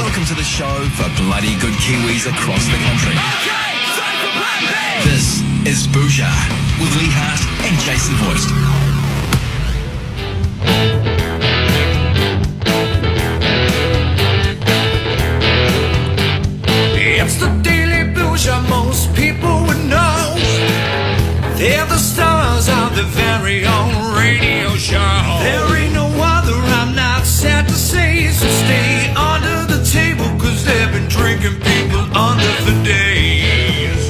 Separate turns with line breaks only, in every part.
Welcome to the show for bloody good Kiwis across the country. This is Bhuja with Lee Hart and Jason Hoist.
It's the Daily Bhuja, most people would know. They're the stars of the very own radio show. There ain't no other, I'm not sad to say, so stay under the table, cause they've been drinking people under for days.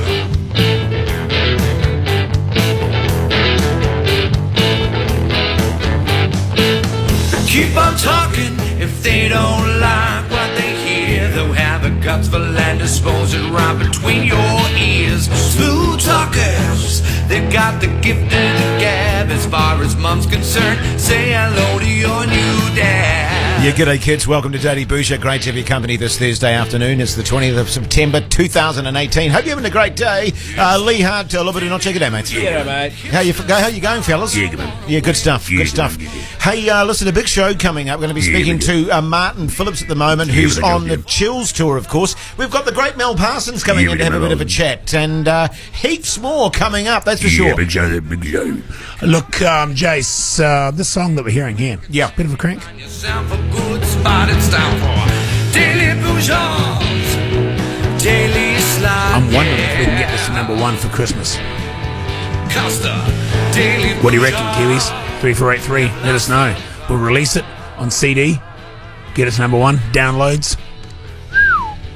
Keep on talking if they don't like what they hear. They'll have the guts for land, dispose it right between your ears. Smooth talkers, they've got the gift of the gab. As far as mum's concerned, say hello to your new dad.
Yeah, g'day kids, welcome to Daily Bhuja. Great to have your company this Thursday afternoon. It's the 20th of September 2018. Hope you're having a great day. Lee Hart, Lobato, check it out, mate.
Yeah, mate.
How you going, fellas?
Yeah, good, man.
Yeah, good stuff. Good stuff. Hey, listen, a big show coming up. We're going to be speaking to Martin Phillips at the moment, who's on the Chills tour, of course. We've got the great Mel Parsons coming in to have a bit of a chat, and heaps more coming up, that's for sure.
Yeah, big show.
Look, Jace, this song that we're hearing here.
Yeah.
Bit of a crank.
Sound for good spot, it's time for Daily Bhuja's Daily Slide.
I'm wondering if we can get this to number one for Christmas.
Costa, Daily
What do you reckon,
Bhuja.
Kiwis? 3483, let us know. We'll release it on CD, get us number one, downloads.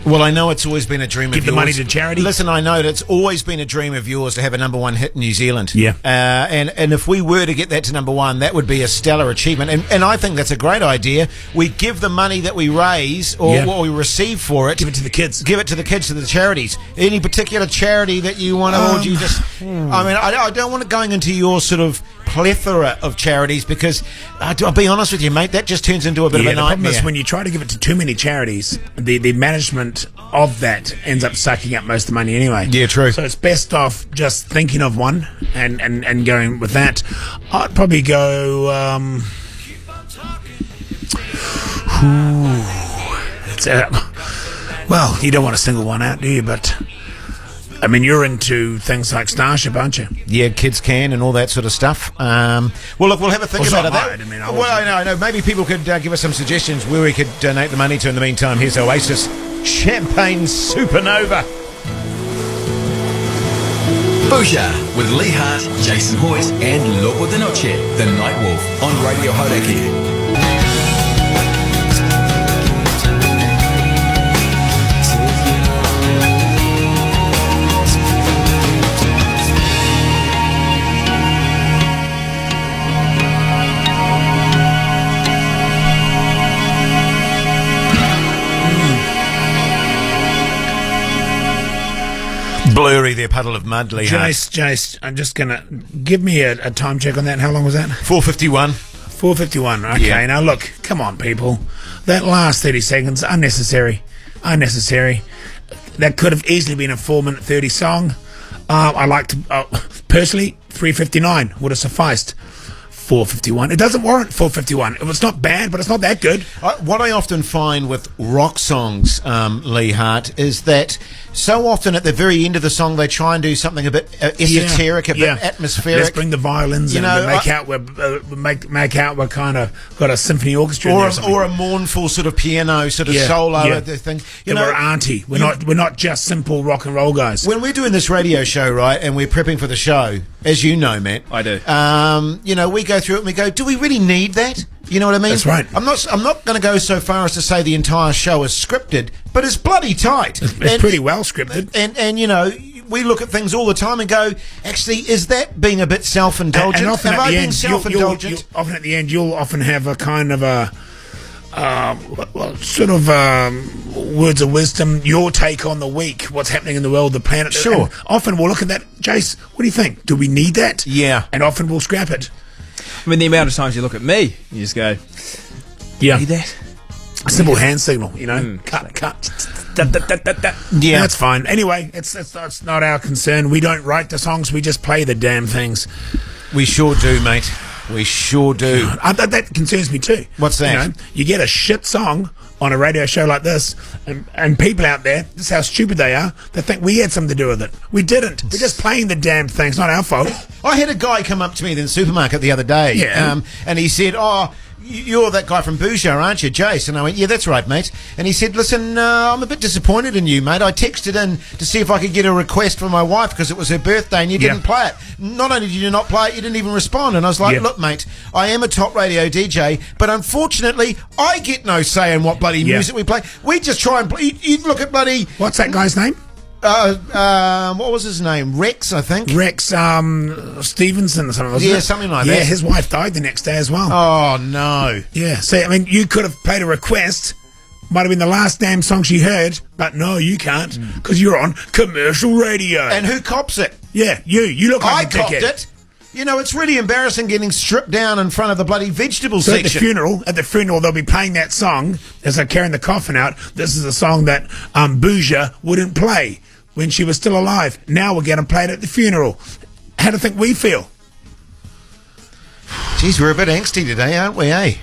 Well, I know it's always been a dream of yours.
Give the money to charity.
Listen, I know that it's always been a dream of yours to have a number one hit in New Zealand.
Yeah.
And if we were to get that to number one, that would be a stellar achievement. And I think that's a great idea. We give the money that we raise or what we receive for it.
Give it to the kids.
Give it to the kids, to the charities. Any particular charity that you want to, or do you just... I mean, I don't want it going into your sort of plethora of charities because, I'll be honest with you, mate, that just turns into a bit of a
the problem
nightmare.
is when you try to give it to too many charities, the management of that ends up sucking up most of the money anyway.
Yeah, true.
So it's best off just thinking of one and going with that. I'd probably go... well, you don't want to single one out, do you? But... I mean, you're into things like Starship, aren't you?
Yeah, kids can and all that sort of stuff. Well, look, we'll have a think about that. I know. Maybe people could give us some suggestions where we could donate the money to. In the meantime, here's Oasis, Champagne Supernova.
Bhuja with Lee Hart, Jason Hoist and Lobo de Noche, the Night Wolf on Radio Hauraki.
Blurry, there, puddle of mud, Lee Hart.
Jace, I'm just going to give me a time check on that. How long was that?
4:51.
4:51. Okay,
Yeah.
Now look, come on, people. That last 30 seconds, unnecessary. That could have easily been a 4-minute 30 song. I like to, personally, 3:59 would have sufficed. 4:51. It doesn't warrant 4:51. It's not bad, but it's not that good.
What I often find with rock songs, Lee Hart, is that so often at the very end of the song they try and do something a bit esoteric, a bit atmospheric.
Let's bring the violins and make out we're kind of got a symphony orchestra
or a mournful sort of piano sort of solo thing.
We're auntie. We're not just simple rock and roll guys.
When we're doing this radio show, right, and we're prepping for the show, as you know, Matt,
I do.
We go through it and we go, do we really need that? You know what I mean?
That's right.
I'm not going to go so far as to say the entire show is scripted, but it's bloody tight.
It's pretty well scripted.
And we look at things all the time and go, actually, is that being a bit self-indulgent?
And often
Am
at
I
the
being
end,
self-indulgent?
often at the end, you'll often have a kind of a words of wisdom, your take on the week, what's happening in the world, the planet.
Sure.
And often we'll look at that, Jace, what do you think? Do we need that?
Yeah.
And often we'll scrap it.
I mean, the amount of times you look at me, you just go,
Yeah.
need that?
A simple hand signal, cut.
Yeah.
That's fine. Anyway, it's not our concern. We don't write the songs, we just play the damn things.
We sure do, mate. We sure do.
That concerns me too.
What's that?
You get a shit song on a radio show like this, and people out there, this is how stupid they are, they think we had something to do with it. We didn't. We're just playing the damn thing. It's not our fault.
I had a guy come up to me in the supermarket the other day, and he said, you're that guy from Bhuja, aren't you, Jace? And I went, yeah, that's right, mate. And he said, listen, I'm a bit disappointed in you, mate. I texted in to see if I could get a request for my wife because it was her birthday and you didn't play it. Not only did you not play it, you didn't even respond. And I was like, look, mate, I am a top radio DJ, but unfortunately, I get no say in what bloody music we play. We just try and play. You look at bloody...
What's that guy's name?
What was his name? Rex, I think.
Rex Stevenson or something, wasn't it?
Yeah, something like that.
Yeah, his wife died the next day as well.
Oh, no.
Yeah, see, I mean, you could have played a request. Might have been the last damn song she heard, but no, you can't, because you're on commercial radio.
And who cops it?
Yeah, you look like a dickhead.
I copped it. You know, it's really embarrassing getting stripped down in front of the bloody vegetable section.
At the funeral, they'll be playing that song as they're carrying the coffin out. This is a song that Bhuja wouldn't play when she was still alive. Now we're going to play it at the funeral. How do you think we feel?
Geez, we're a bit angsty today, aren't we, eh?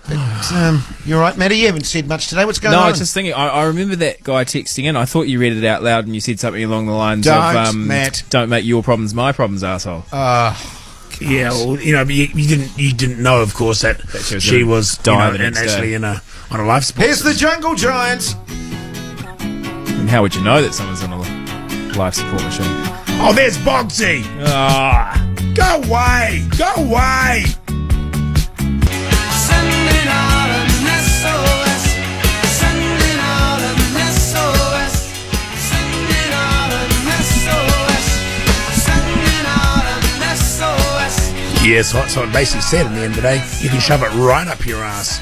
But, you're right, Matty. You haven't said much today. What's going on?
No, I was just thinking. I remember that guy texting in. I thought you read it out loud and you said something along the lines of
Matt.
"Don't make your problems my problems, asshole."
Yeah, well, you know, you didn't know, of course, that she was
dying
and actually on a life support.
Here's the Jungle Giants.
And how would you know that someone's on a life support machine?
Oh, there's Bogsy. Go away. Go away.
Sending out an SOS. Sending out an SOS. Sending out an SOS. Sending out an SOS.
Yes, so it basically said in the end of the day, you can shove it right up your ass.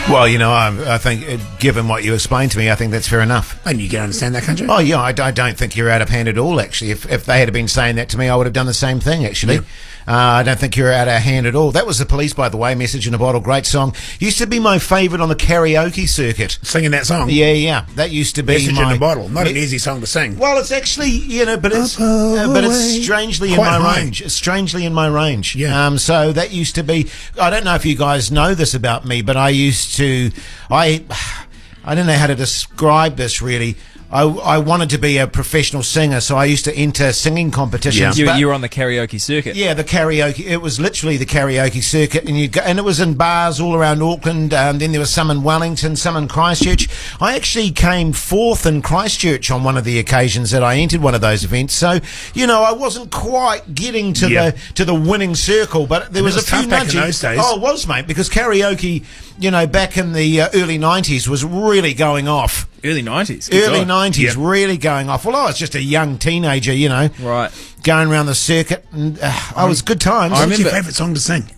Well, you know, I think, given what you explained to me, I think that's fair enough.
And you can understand that, can't you?
Oh, yeah, I don't think you're out of hand at all, actually. If they had been saying that to me, I would have done the same thing, actually.
Yeah.
I don't think you're out of hand at all. That was The Police, by the way, Message in a Bottle, great song. Used to be my favourite on the karaoke circuit.
Singing that song?
Yeah. That used to be
Message in a Bottle. Not an easy song to sing.
Well, it's actually, you know, but it's strangely in my range. It's strangely in my range.
Yeah.
So that used to be, I don't know if you guys know this about me, but I used to, I don't know how to describe this really. I wanted to be a professional singer, so I used to enter singing competitions.
Yeah. You were on the karaoke circuit.
Yeah, the karaoke. It was literally the karaoke circuit, and and it was in bars all around Auckland. Then there was some in Wellington, some in Christchurch. I actually came fourth in Christchurch on one of the occasions that I entered one of those events. So, you know, I wasn't quite getting to the winning circle, but there was a few
back in those days.
Oh, it was, mate, because karaoke, you know, back in the early 90s was really going off.
Early 90s.
Early 90s, really going off. Well, I was just a young teenager, you know.
Right.
Going around the circuit, and I was good times.
What's your favourite song to sing?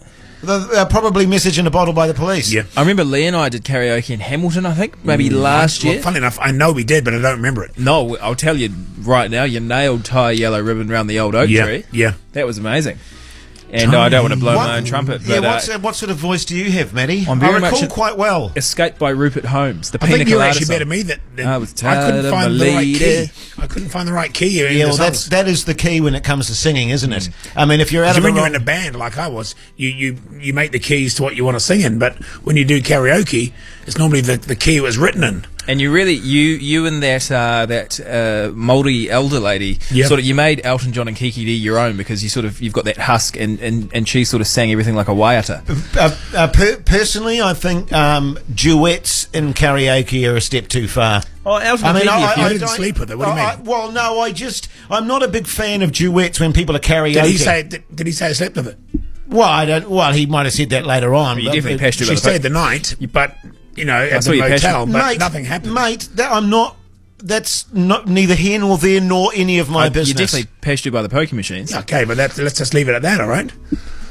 Probably Message in a Bottle by The Police.
Yeah.
I remember Lee and I did karaoke in Hamilton, I think, maybe last year.
Well, funny enough, I know we did, but I don't remember it.
No, I'll tell you right now, you nailed Tie Yellow Ribbon round the old oak tree.
Yeah.
That was amazing. And I don't want to blow my own trumpet. But,
what sort of voice do you have, Matty?
I'm
I
very
recall
much
quite well.
Escaped by Rupert Holmes, the
I
Pina
think you're
Colada
actually
song.
better me that
I was
I couldn't
tired of
find
my
the right key.
lady.
I couldn't find the right key.
Yeah, well, that is the key when it comes to singing, isn't it? I mean, if you're out of
when you're in a band like I was, you make the keys to what you want to sing in, but when you do karaoke, it's normally the key it was written in.
And you really, you and that Māori elder lady, sort of, you made Elton John and Kiki D your own because you've got that husk, and she sort of sang everything like a waiata.
Personally, I think duets in karaoke are a step too far.
Oh, Elton,
I didn't sleep with her. What do you mean?
Well, no, I'm not a big fan of duets when people are karaoke.
Did he say I slept with it?
Well, I don't. Well, he might have said that later on.
You definitely passed her by
She
the
stayed the night, but you know, at the motel, but nothing happened.
Mate, that's not neither here nor there nor any of my business.
You definitely passed you by the pokie machines.
Okay, but let's just leave it at that, all right?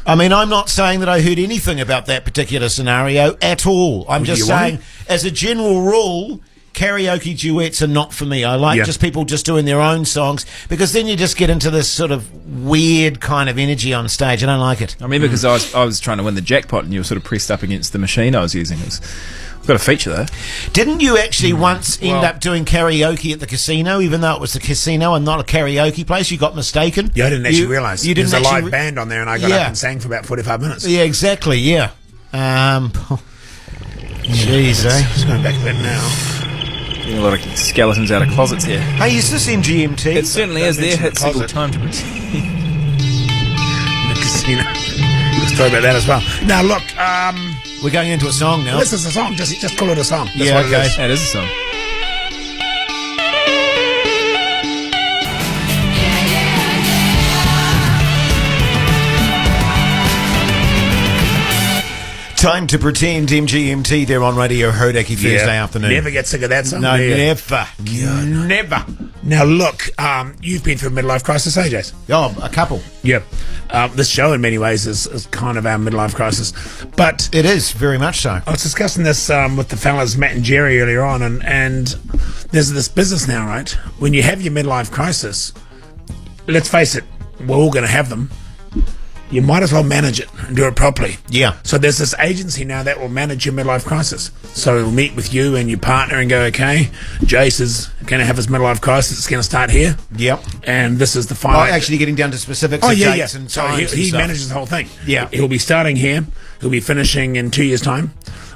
I mean, I'm not saying that I heard anything about that particular scenario at all. I'm just saying, as a general rule, karaoke duets are not for me. I like just people just doing their own songs, because then you just get into this sort of weird kind of energy on stage. I don't like it.
I remember because I was trying to win the jackpot and you were sort of pressed up against the machine I was using. I've got a feature though.
Didn't you actually once end up doing karaoke at the casino, even though it was the casino and not a karaoke place? You got mistaken?
Yeah, I didn't actually realise.
You didn't
There's a live band on there and I got up and sang for about 45 minutes.
Yeah, exactly, yeah. Jeez, eh?
It's going back a bit now.
Getting a lot of skeletons out of closets here.
Hey, is this MGMT?
It certainly is. There hits
closet.
equal time to pretend.
The casino. Let's talk about that as well. Now, look,
We're going into a song now.
this is a song. Just call it a song. That's
Yeah,
what it
okay.
is.
That is a song.
Time to pretend MGMT there on Radio Hodaki Thursday afternoon.
Never get sick of that song.
No,
do you?
never. Never.
Now, look, you've been through a midlife crisis, AJ.
Oh, a couple.
Yeah. This show, in many ways, is kind of our midlife crisis. But
It is, very much so.
I was discussing this with the fellas, Matt and Jerry, earlier on, and there's this business now, right? When you have your midlife crisis, let's face it, we're all going to have them. You might as well manage it and do it properly.
Yeah.
So there's this agency now that will manage your midlife crisis. So it'll meet with you and your partner and go, okay, Jace is going to have his midlife crisis. It's going to start here.
Yep.
And this is the
Oh,
final.
actually getting down to specifics
Oh,
of
yeah,
dates
yeah.
and
So
times and
he
stuff.
manages the whole thing.
Yeah.
He'll be starting here. He'll be finishing in 2 years' time.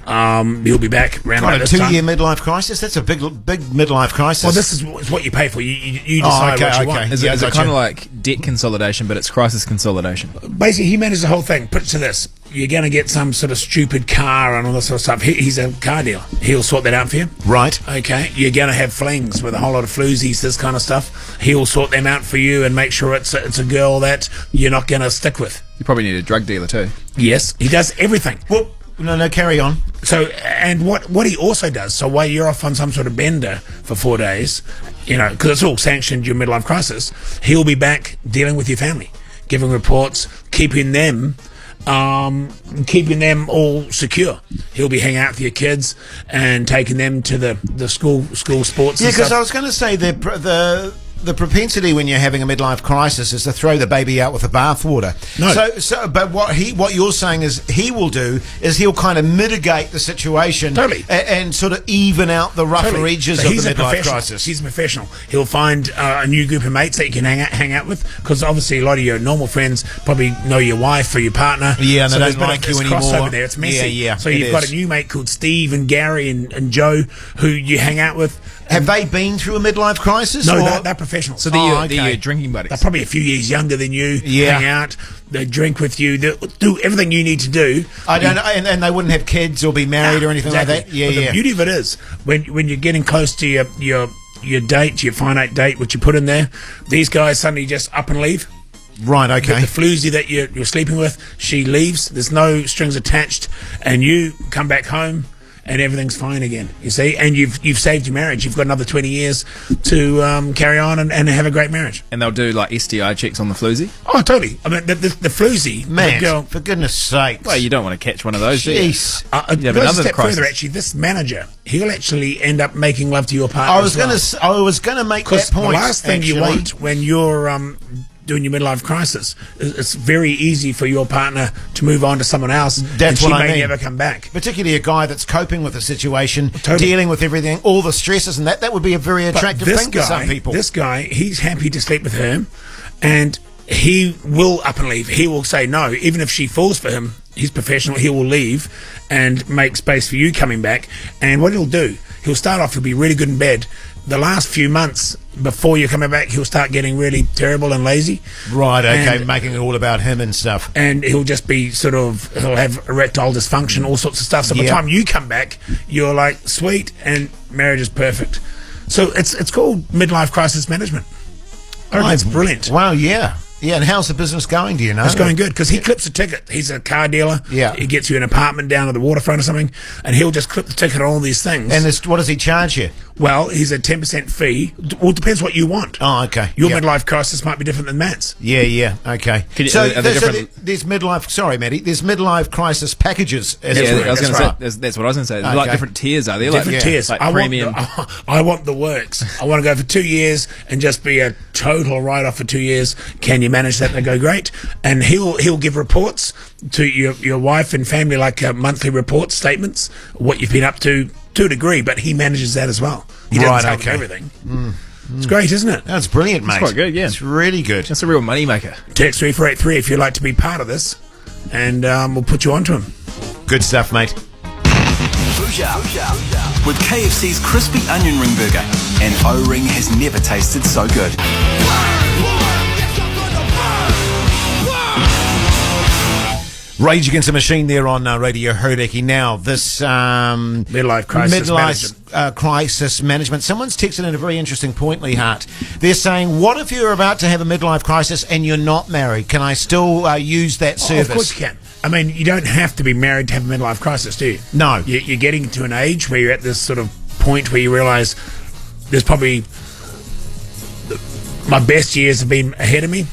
He'll be back around
Got
like
a
this time.
2-year midlife crisis? That's a big midlife crisis.
Well, this is what you pay for. You
Oh,
decide
okay,
what you
okay.
want.
Is
Yeah,
it
gotcha.
kind of like debt consolidation, but it's crisis consolidation?
Basically, he manages the whole thing. Put it to this: you're going to get some sort of stupid car and all this sort of stuff. He's a car dealer. He'll sort that out for you.
Right.
Okay, you're going to have flings with a whole lot of floozies, this kind of stuff. He'll sort them out for you and make sure it's a girl that you're not going to stick with.
You probably need a drug dealer too.
Yes, he does everything.
Well, no, carry on.
So, and what he also does, so while you're off on some sort of bender for 4 days, because it's all sanctioned your midlife crisis, he'll be back dealing with your family, giving reports, keeping them all secure. He'll be hanging out with your kids and taking them to the school sports.
Yeah,
and
because
stuff.
I was going to say the propensity when you're having a midlife crisis is to throw the baby out with the bathwater.
No.
But what you're saying is he'll kind of mitigate the situation
Totally.
and sort of even out the rougher
Totally.
edges
So
of
he's
the
a
midlife
professional.
crisis.
He's a professional. He'll find a new group of mates that you can hang out with, because obviously a lot of your normal friends probably know your wife or your partner.
Yeah, and they
there's
don't
a bit
like
of
you
this
anymore.
crossover there. It's messy.
Yeah,
so
it
you've got
is.
a new mate called Steve and Gary and Joe who you hang out with.
Have they been through a midlife crisis?
No,
or-
they're professionals.
So
Oh,
they're
okay.
your drinking buddies.
They're probably a few years younger than you.
Yeah.
Hang out, they drink with you, they do everything you need to do.
I don't know, and they wouldn't have kids or be married or anything
Exactly.
like that. Yeah,
But
yeah.
The beauty of it is when you're getting close to your date, your finite date, which you put in there, these guys suddenly just up and leave.
Right. Okay.
The floozy that you're sleeping with, she leaves. There's no strings attached, and you come back home, and everything's fine again. You see, and you've saved your marriage. You've got another 20 years to carry on and have a great marriage.
And they'll do like STI checks on the floozy.
Oh, totally. I mean, the floozy,
Man,
the girl.
for goodness sakes.
Well, you don't want to catch one of those, do you?
Jeez.
You have
Go a
another
step
crisis.
further, actually, this manager, he'll actually end up making love to your partner.
I was going to make that
Because the
point.
last thing you
actually.
want when you're doing your midlife crisis, it's very easy for your partner to move on to someone else.
That's
and
what
she
I
may
mean.
never come back.
Particularly a guy that's coping with the situation,
Totally.
dealing with everything, all the stresses, and that would be a very attractive
But
thing to some people.
This guy, he's happy to sleep with her, and he will up and leave. He will say no, even if she falls for him. He's professional. He will leave and make space for you coming back. And what he'll do, he'll start off. He'll be really good in bed. The last few months before you're coming back, he'll start getting really terrible and lazy.
Right, okay,
And-
making it all about him and stuff.
And he'll just be he'll have erectile dysfunction, all sorts of stuff. So by the
Yeah.
time you come back, you're like, sweet, and marriage is perfect. So it's called midlife crisis management. I reckon it's brilliant.
Wow, yeah. Yeah, and how's the business going, do you know?
It's going good because he clips a ticket. He's a car dealer.
Yeah.
He gets you an apartment down at the waterfront or something, and he'll just clip the ticket on all these things.
And what does he charge you?
Well, he's a 10% fee. Well, it depends what you want.
Oh, okay.
Your
Yep.
midlife crisis might be different than Matt's.
Yeah, okay.
Can you-
So,
are there different-
there's midlife, sorry, Matty, there's midlife crisis packages. As
Yeah,
it were.
I was going
That's
to
right.
say that's what I was going to say. There's like
Okay.
different tiers, are there?
Different
like,
tiers.
like
I
premium.
I want the works. I want to go for 2 years and just be a total write-off for 2 years. Can you manage that? And they go, great. And he'll give reports to your wife and family, like monthly report statements, what you've been up to a degree, but he manages that as well. He doesn't
Right,
tell them
okay.
everything. It's great, isn't it?
That's brilliant, mate.
quite good, yeah.
It's really good.
That's a real money maker.
Text 3483 if you'd like to be part of this, and we'll put you onto him.
Good stuff, mate.
Bhuja. With KFC's crispy onion ring burger. An O-ring has never tasted so good.
Rage Against the Machine there on Radio Hodaki. Now, this
midlife
crisis management. Someone's texted in a very interesting point, Lee Hart. They're saying, what if you're about to have a midlife crisis and you're not married? Can I still use that service?
Of course you can. I mean, you don't have to be married to have a midlife crisis, do you?
No.
You're getting to an age where you're at this sort of point where you realise there's probably my best years have been ahead of me.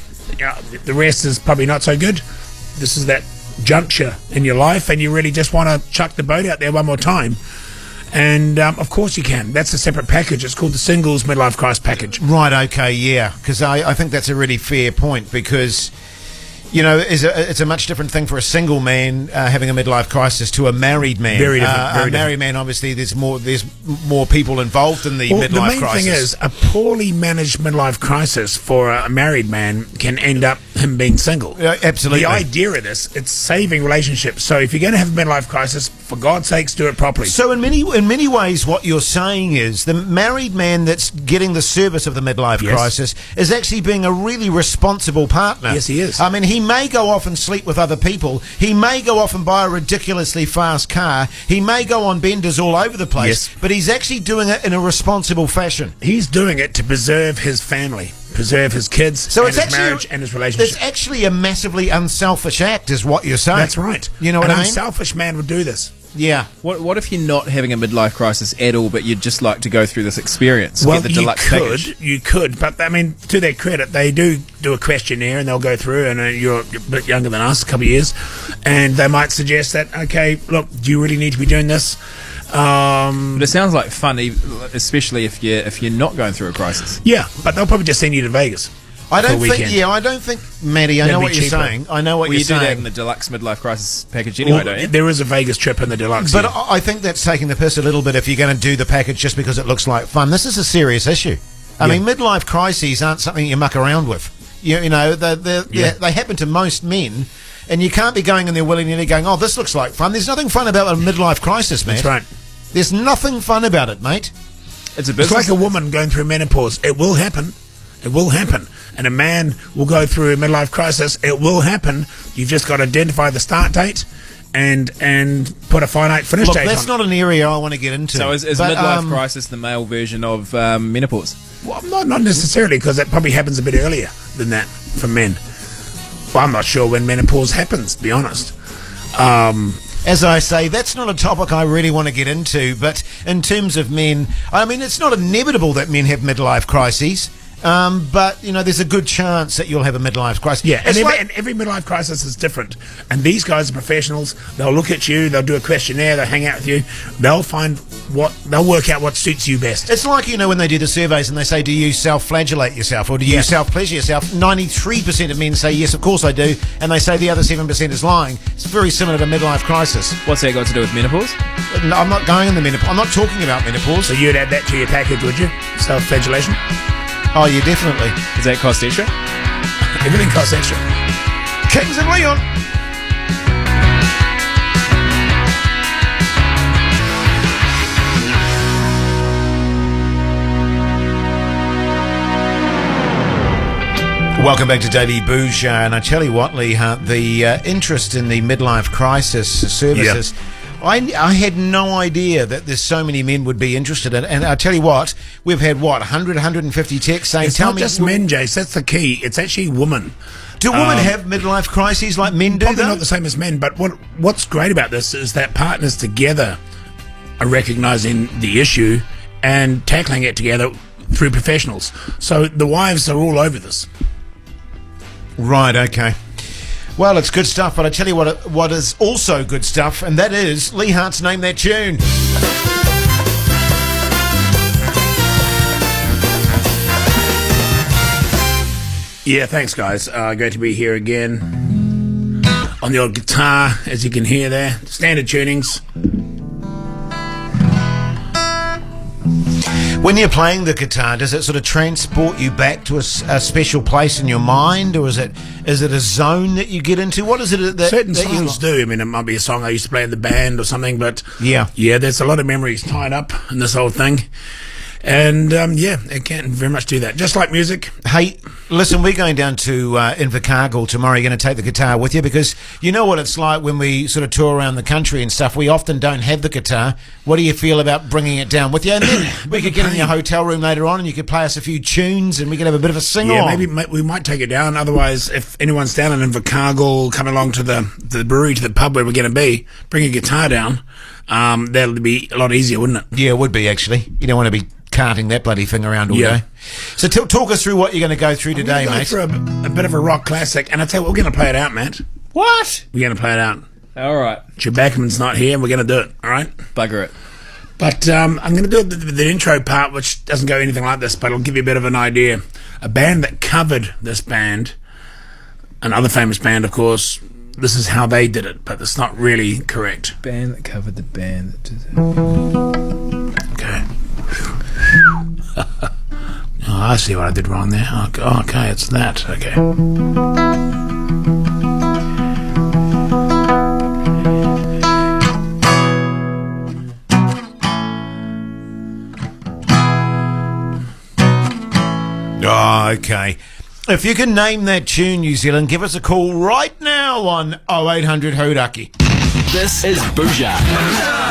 The rest is probably not so good. This is that juncture in your life, and you really just want to chuck the boat out there one more time. And of course you can. That's a separate package. It's called the Singles Midlife Crisis Package.
Right, okay, yeah. Because I think that's a really fair point, because you know, it's a much different thing for a single man having a midlife crisis to a married man.
Very different.
A married man, obviously, there's more people involved in the midlife crisis.
The main thing is, a poorly managed midlife crisis for a married man can end up him being single.
Absolutely.
The idea of this, it's saving relationships. So if you're going to have a midlife crisis, for God's sakes, do it properly.
So in many ways, what you're saying is the married man that's getting the service of the midlife crisis is actually being a really responsible partner.
Yes, he is.
I mean, he may go off and sleep with other people. He may go off and buy a ridiculously fast car. He may go on benders all over the place, but he's actually doing it in a responsible fashion.
He's doing it to preserve his family, preserve his kids,
so
and
it's
his
actually,
marriage and his relationship.
It's actually a massively unselfish act, is what you're saying.
That's right.
You know what I mean?
An unselfish man would do this.
Yeah.
What if you're not having a midlife crisis at all, but you'd just like to go through this experience?
Well,
get the deluxe package?
You could, but I mean, to their credit, they do a questionnaire and they'll go through, and you're a bit younger than us, a couple of years, and they might suggest that, okay, look, do you really need to be doing this?
But it sounds like fun, especially if you're not going through a crisis.
Yeah, but they'll probably just send you to Vegas.
I don't think, Maddie, I know what you're saying. I know what you're saying.
You do that in the deluxe midlife crisis package anyway, don't you?
There is a Vegas trip in the deluxe.
But I think that's taking the piss a little bit if you're going to do the package just because it looks like fun. This is a serious issue. I mean, midlife crises aren't something you muck around with. You know, they happen to most men, and you can't be going in there willy-nilly going, oh, this looks like fun. There's nothing fun about a midlife crisis, man.
That's right.
There's nothing fun about it, mate.
It's a business.
It's like a woman going through menopause. It will happen. It will happen. And a man will go through a midlife crisis. It will happen. You've just got to identify the start date and put a finite finish date on it.
That's not an area I want to get into.
So is midlife crisis the male version of menopause?
Well, not necessarily, because that probably happens a bit earlier than that for men. Well, I'm not sure when menopause happens, to be honest.
As I say, that's not a topic I really want to get into, but in terms of men, I mean, it's not inevitable that men have midlife crises. But, you know, there's a good chance that you'll have a midlife crisis.
Yeah, and every midlife crisis is different. And these guys are professionals. They'll look at you, they'll do a questionnaire, they'll hang out with you. They'll work out what suits you best.
It's like, you know, when they do the surveys and they say, do you self-flagellate yourself or do you self-pleasure yourself? 93% of men say, yes, of course I do. And they say the other 7% is lying. It's very similar to midlife crisis.
What's that got to do with menopause?
No, I'm not going in the menopause. I'm not talking about menopause.
So you'd add that to your package, would you? Self-flagellation?
Oh, yeah, definitely.
Does that cost extra?
Everything costs extra.
Kings and Leon. Welcome back to Daily Bhuja, and I tell you what, Lee Hart, the interest in the midlife crisis services. Yeah. I had no idea that there's so many men would be interested in it. And I tell you what, we've had, 100, 150 texts saying...
It's not just men, Jace. That's the key. It's actually women.
Do women have midlife crises like men do,
Probably not the same as men, but what's great about this is that partners together are recognising the issue and tackling it together through professionals. So the wives are all over this.
Right, okay. Well, it's good stuff, but I tell you what is also good stuff, and that is Lee Hart's Name That Tune.
Yeah, thanks, guys. Great to be here again. On the old guitar, as you can hear there. Standard tunings.
When you're playing the guitar, does it sort of transport you back to a special place in your mind, or is it a zone that you get into? What is it that
Certain
that
songs do. I mean, it might be a song I used to play in the band or something, but
Yeah.
there's a lot of memories tied up in this whole thing. And it can very much do that. Just like music.
Hey, listen, we're going down to Invercargill tomorrow. You're going to take the guitar with you, because you know what it's like when we sort of tour around the country and stuff. We often don't have the guitar. What do you feel about bringing it down with you? And then we could get in your hotel room later on and you could play us a few tunes and we could have a bit of a sing-along.
Yeah, maybe we might take it down. Otherwise, if anyone's down in Invercargill, coming along to the brewery, to the pub where we're going to be, bring a guitar down. That'll be a lot easier, wouldn't it?
Yeah, it would be, actually. You don't want to be carting that bloody thing around all day. So talk us through what you're going to go through today, mate.
For a bit of a rock classic, and I tell you what, we're going to play it out, Matt.
What?
We're going to play it out.
All right.
Chewbacca's not here, and we're going to do it, all right?
Bugger it.
But I'm going to do the intro part, which doesn't go anything like this, but it'll give you a bit of an idea. A band that covered this band, another famous band, of course, this is how they did it, but it's not really correct.
Band that covered the band that did it.
Okay. Oh, I see what I did wrong there. Okay, it's that. Okay.
Oh, okay. If you can name that tune, New Zealand, give us a call right now on 0800 Hodaki.
This is Bhuja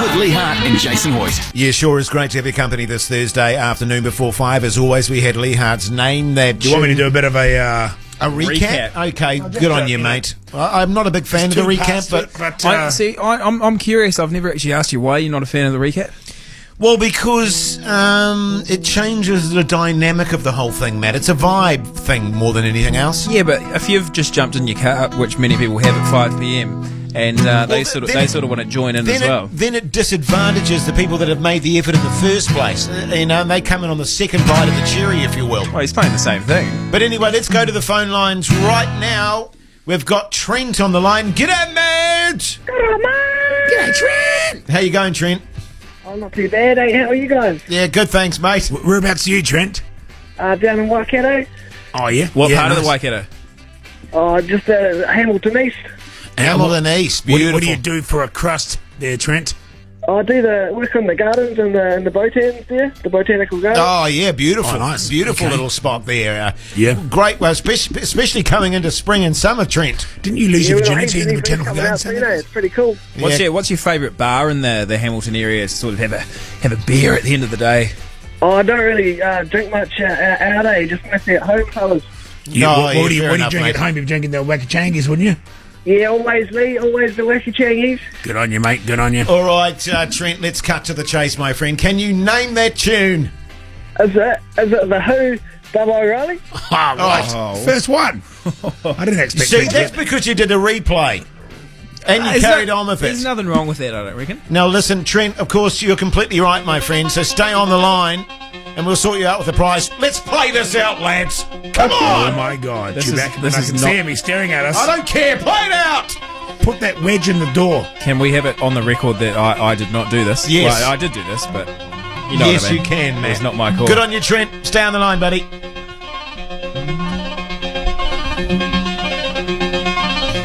with Lee Hart and Jason Hoyt.
Yeah, sure is great to have your company this Thursday afternoon before 5. As always, we had Lee Hart's Name That
Do you want me to do a bit of a
recap? Okay, good on you, mate. I'm not a big fan of the recap, but
I'm curious. I've never actually asked you why you're not a fan of the recap.
well, because it changes the dynamic of the whole thing, Matt. It's a vibe thing more than anything else.
Yeah, but if you've just jumped in your car, which many people have at 5 p.m, and they sort of want to join in as well.
Then it disadvantages the people that have made the effort in the first place. You know, and they come in on the second bite of the cherry, if you will.
Well, he's playing the same thing.
But anyway, let's go to the phone lines right now. We've got Trent on the line. G'day, mate!
G'day, Trent!
How you going, Trent?
I'm not too bad, eh? How are you guys?
Yeah, good, thanks, mate.
Whereabouts are you, Trent?
Down in Waikato.
Oh, yeah?
What
Yeah,
part of the
nice.
Waikato?
Just Hamilton East.
Hamilton East,
What
beautiful.
do you do for a crust there, Trent?
I do the work on the gardens and the botans there, the botanical gardens.
Oh, yeah, beautiful.
Oh, nice.
Beautiful
Okay.
little spot there.
Yeah.
Great, well, especially coming into spring and summer, Trent.
Didn't you lose your
well,
virginity in the
Hamilton East
botanical
coming out
gardens?
soon, eh? It's pretty cool.
What's your favourite bar in the Hamilton area to sort of have a beer at the end of the day?
Oh, I don't really drink much out, eh? Just mostly at home, fellas.
Yeah,
No,
what do you
fair enough,
drink
mate.
at home? You're drinking the Wakachangies, wouldn't you?
Yeah, always Lee, always the wacky changies.
Good on you, mate. Good on you.
All right, Trent, let's cut to the chase, my friend. Can you name that tune?
Is it the Who, Bob O'Reilly?
Oh, right.
Oh.
First one. I didn't expect
See,
you to
that's
get
because you did a replay. And you carried on with
There's
it.
nothing wrong with that, I don't reckon.
Now, listen, Trent, of course, you're completely right, my friend, so stay on the line and we'll sort you out with the prize. Let's play this out, lads. Come
Oh,
on!
my God.
This is-
Chewbacca,
this
I
is
can
not-
see him. He's staring at us.
I don't care. Play it out!
Put that wedge in the door.
Can we have it on the record that I did not do this?
Yes.
Well, I did do this, but you know
yes,
what I mean.
you can, man.
It's not my call.
Good on you, Trent. Stay on the line, buddy.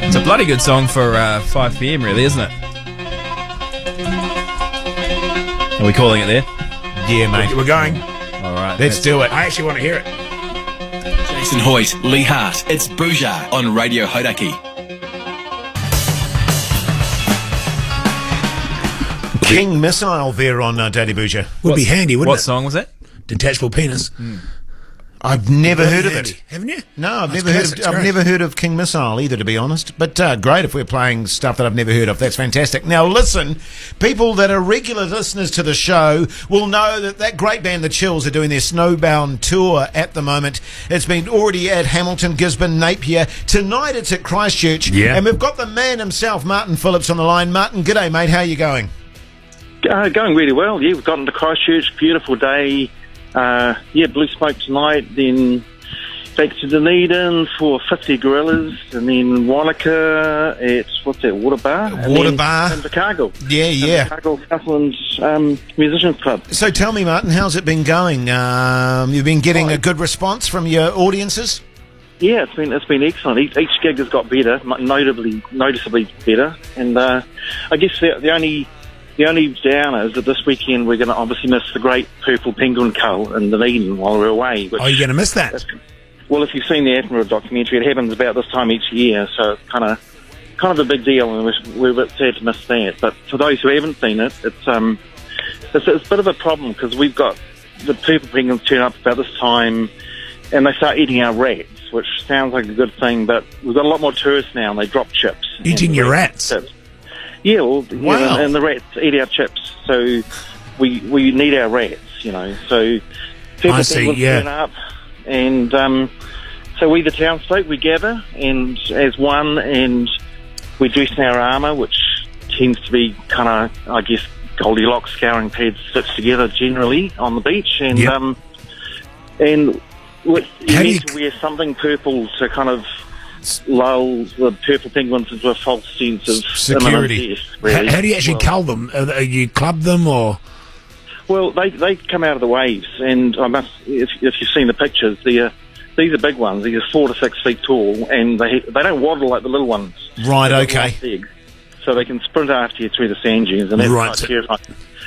It's a bloody good song for 5 p.m, really, isn't it? Are we calling it there?
Yeah, mate.
We're going.
All right.
Let's do it.
I actually want to hear it.
Jason Hoyt, Lee Hart. It's Bhuja on Radio Hodaki.
King Missile there on Daddy Bhuja.
Would be handy, wouldn't
What
it?
song was that?
Detachable penis.
I've never heard of
Handy.
it.
Haven't you?
No, I've
That's
never heard.
classic, it's
I've
great.
never heard of King Missile either, to be honest. But great if we're playing stuff that I've never heard of. That's fantastic. Now, listen, people that are regular listeners to the show will know that great band, The Chills, are doing their Snowbound tour at the moment. It's been already at Hamilton, Gisborne, Napier. Tonight it's at Christchurch.
Yeah.
And we've got the man himself, Martin Phillips, on the line. Martin, g'day, mate. How you going?
Going really well. Yeah, we've gotten to Christchurch. Beautiful day. Blue smoke tonight. Then back to Dunedin for 50 Gorillas, and then Wanaka at, Water Bar?
Water Bar.
And Chicago.
Yeah.
Chicago Southland Musicians Club.
So tell me, Martin, how's it been going? You've been getting a good response from your audiences?
Yeah, it's been excellent. Each gig has got better, noticeably better, and I guess the only downer is that this weekend we're going to obviously miss the great purple penguin cull in Dunedin while we're away.
Are you going to miss that?
Well, if you've seen the Attenborough documentary, it happens about this time each year, so it's kind of a big deal, and we're a bit sad to miss that. But for those who haven't seen it, it's a bit of a problem because we've got the purple penguins turn up about this time, and they start eating our rats, which sounds like a good thing, but we've got a lot more tourists now, and they drop chips.
Eating your rats?
Chips. Yeah, well,
wow.
And the rats eat our chips, so we need our rats, So people turn up, and so we, the townsfolk, we gather and as one, and we dress in our armour, which tends to be kind of, I guess, Goldilocks scouring pads stitched together generally on the beach, and you need to wear something purple to kind of lull the purple penguins into a false sense of
security.
Death, really.
How do you actually cull them? You club them, or?
Well, they come out of the waves, and if you've seen the pictures, these are big ones. These are 4 to 6 feet tall, and they don't waddle like the little ones.
Right. Okay.
Big, so they can sprint after you through the sand dunes, and that's quite terrifying.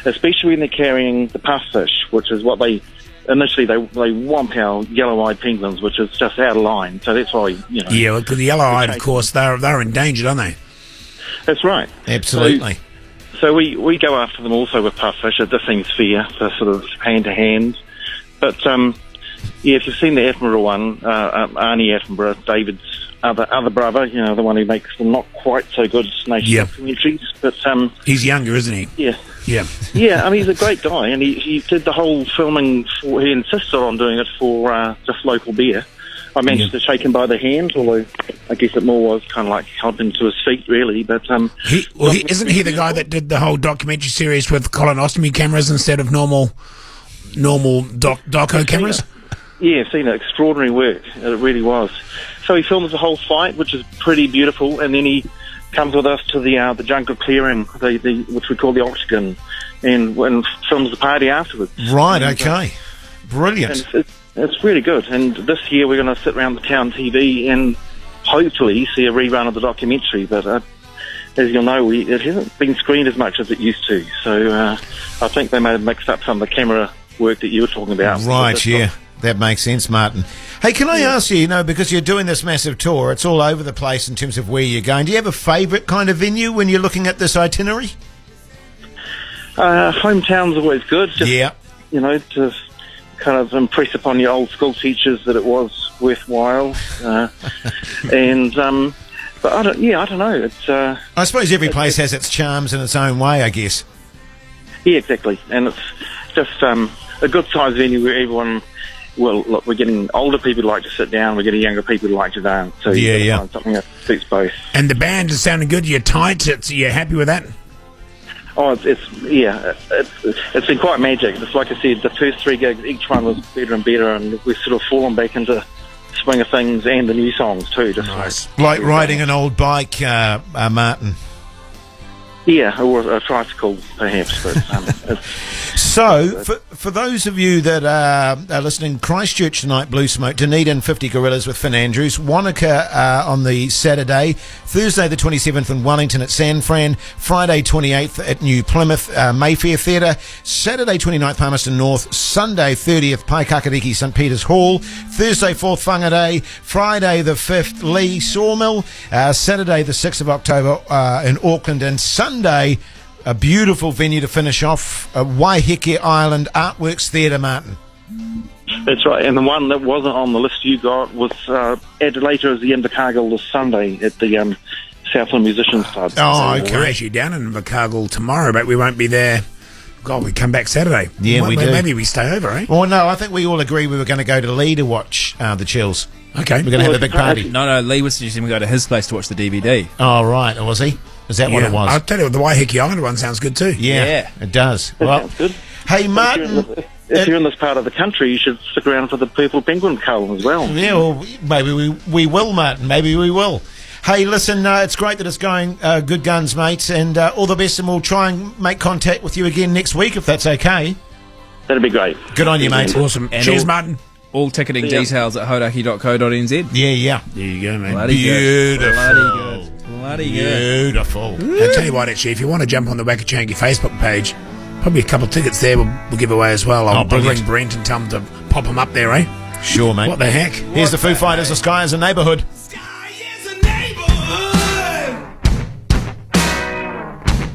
Especially when they're carrying the puffish, which is what they initially they whomp our yellow-eyed penguins, which is just out of line. So that's why
Yeah, because the yellow-eyed, of course, they're endangered, aren't they?
That's right.
Absolutely.
So we go after them also with puffish. It just seems fair for sort of hand to hand. But if you've seen the Attenborough one, Arnie Attenborough, David's other brother, the one who makes them not quite so good nation documentaries. But
he's younger, isn't he?
Yeah.
Yeah.
Yeah, he's a great guy, and he did the whole filming he insisted on doing it for just local beer. I managed to shake him by the hand, although I guess it more was kind of like helping to his feet, really. But
isn't he the guy that did the whole documentary series with colonostomy cameras instead of normal doco cameras?
Yeah, seen it. Extraordinary work. It really was. So he films the whole fight, which is pretty beautiful, and then he comes with us to the jungle clearing, which we call the Octagon, and films the party afterwards.
Right. Okay. Brilliant.
And it's really good. And this year we're going to sit around the town TV and hopefully see a rerun of the documentary. But as you'll know, it hasn't been screened as much as it used to. So I think they may have mixed up some of the camera work that you were talking about.
Right. Yeah. That makes sense, Martin. Hey, can I ask you, because you're doing this massive tour, it's all over the place in terms of where you're going. Do you have a favourite kind of venue when you're looking at this itinerary?
Hometown's always good. Just,
yeah.
To kind of impress upon your old school teachers that it was worthwhile. But I don't know. It's.
I suppose every place has its charms in its own way, I guess.
Yeah, exactly. And it's just a good sized venue where everyone. Well, look, we're getting older people who like to sit down, we're getting younger people who like to dance. So find something that suits both.
And the band is sounding good. You're tight. You're happy with that?
Oh, it's been quite magic. It's like I said, the first 3 gigs, each one was better and better, and we've sort of fallen back into swing of things and the new songs too. Just
nice. Like riding an old bike, Martin.
Yeah, or a tricycle, perhaps. But,
so, for those of you that are listening, Christchurch tonight, Blue Smoke, Dunedin, 50 Gorillas with Finn Andrews, Wanaka on the Saturday, Thursday the 27th in Wellington at San Fran, Friday 28th at New Plymouth, Mayfair Theatre, Saturday 29th Palmerston North, Sunday 30th Paikakariki St Peter's Hall, Thursday 4th Whangarei, Friday the 5th Lee Sawmill, Saturday the 6th of October in Auckland, and Sunday, a beautiful venue to finish off, Waiheke Island Artworks Theatre, Martin.
That's right, and the one that wasn't on the list you got was added later as the Invercargill this Sunday at the Southland Musicians Club.
Oh, okay. We're actually down in Invercargill tomorrow, but we won't be there. God, we come back Saturday.
Yeah, we do.
Maybe we stay over, eh?
Well, no, I think we all agree we were going to go to Lee to watch the Chills.
Okay.
We're going to have a big party.
No, Lee was suggesting we go to his place to watch the DVD.
Oh, right. Was he? Is that what it was?
I'll tell you what, the Waiheke Island one sounds good too.
Yeah, it does. Well,
sounds good.
hey, Martin,
if you're in this part of the country, you should stick around for the Purple Penguin Cull as well.
Yeah, well, maybe we will, Martin. Maybe we will. Hey, listen, it's great that it's going good guns, mates, and all the best, and we'll try and make contact with you again next week, if that's okay.
That'd be great.
Good on you, mate.
Awesome.
And
Cheers, Martin.
All ticketing details at hodaki.co.nz.
Yeah.
There you go, mate.
Bloody
Beautiful.
good. Bloody good.
Beautiful.
I'll tell you what, actually, if you want to jump on the Wakachangi Facebook page, probably a couple of tickets there we'll give away as well. I'll
brilliant.
ring Brent and tell him to pop them up there, eh?
Sure, mate.
What the heck?
Here's the Foo Fighters, The Sky is a Neighbourhood.
Sky is a neighborhood,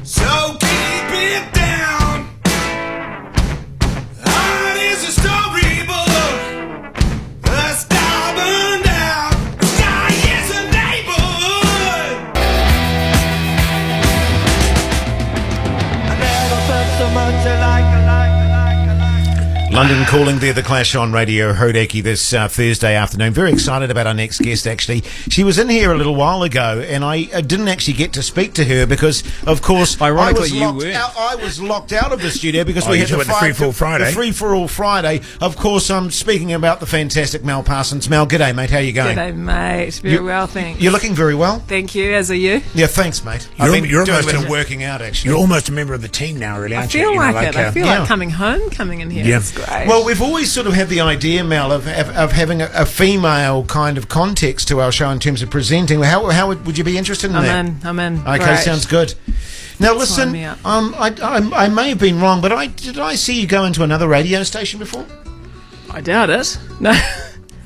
so keep it down. Heart is a storybook, a star burned out. Sky is a neighborhood. I never felt so much like
London Calling there, The Clash on Radio Hodaki this Thursday afternoon. Very excited about our next guest, actually. She was in here a little while ago, and I didn't actually get to speak to her because, of course,
Ironically,
I was locked out of the studio because we
you
had the
went to Free For All Friday.
The Free For All Friday. Of course, I'm speaking about the fantastic Mel Parsons. Mel, g'day, mate. How are you going?
G'day, mate. Very well, thanks.
You're looking very well.
Thank you, as are you.
Yeah, thanks, mate.
You're-
I've been
you're
doing a
almost
bit of
a-
working out, actually.
You're almost a member of the team now, really,
I
aren't
feel
you?
like it. I feel
yeah.
like coming home, coming in here.
Yeah.
It's great.
Well, we've always sort of had the idea, Mel, of having a female kind of context to our show in terms of presenting. How would you be interested in that?
I'm in.
Okay,
Great.
sounds good. Now
Sign
listen,
me up.
I may have been wrong, but did I see you go into another radio station before?
I doubt it. No.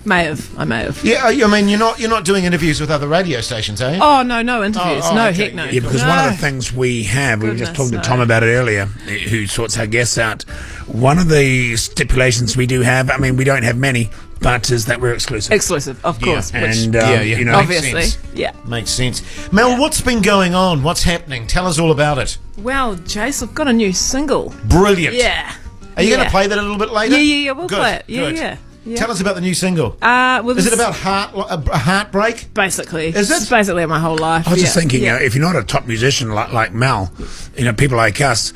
I may have.
Yeah, I mean you're not doing interviews with other radio stations, are you?
Oh, no interviews.
Oh,
no,
okay.
heck no.
Yeah, because
no.
one of the things we have, we were just
Goodness,
talking to
no.
Tom about it earlier, who sorts our guests out. One of the stipulations we do have, I mean, we don't have many, but is that we're exclusive.
Exclusive, of course. Which,
And, you know,
obviously,
sense.
yeah.
Makes sense. Mel, what's been going on? What's happening? Tell us all about it.
Well, Jace, I've got a new single.
Brilliant.
Yeah.
Are you going
Yeah.
to play that a little bit later?
Yeah, we'll
Good,
play it.
good.
Yeah.
Tell us about the new single.
Well,
Is it
this-
about a heartbreak?
Basically.
Is it?
It's basically my whole life.
I was just thinking,
yeah.
if you're not a top musician like Mel, you know, people like us,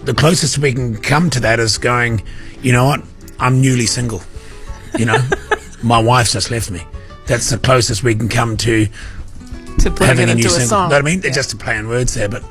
the closest we can come to that is going, you know what, I'm newly single. You know, my wife's just left me. That's the closest we can come to
to putting
having
it
a new
into a
single.
song.
Know what I mean? Just a play on words there, but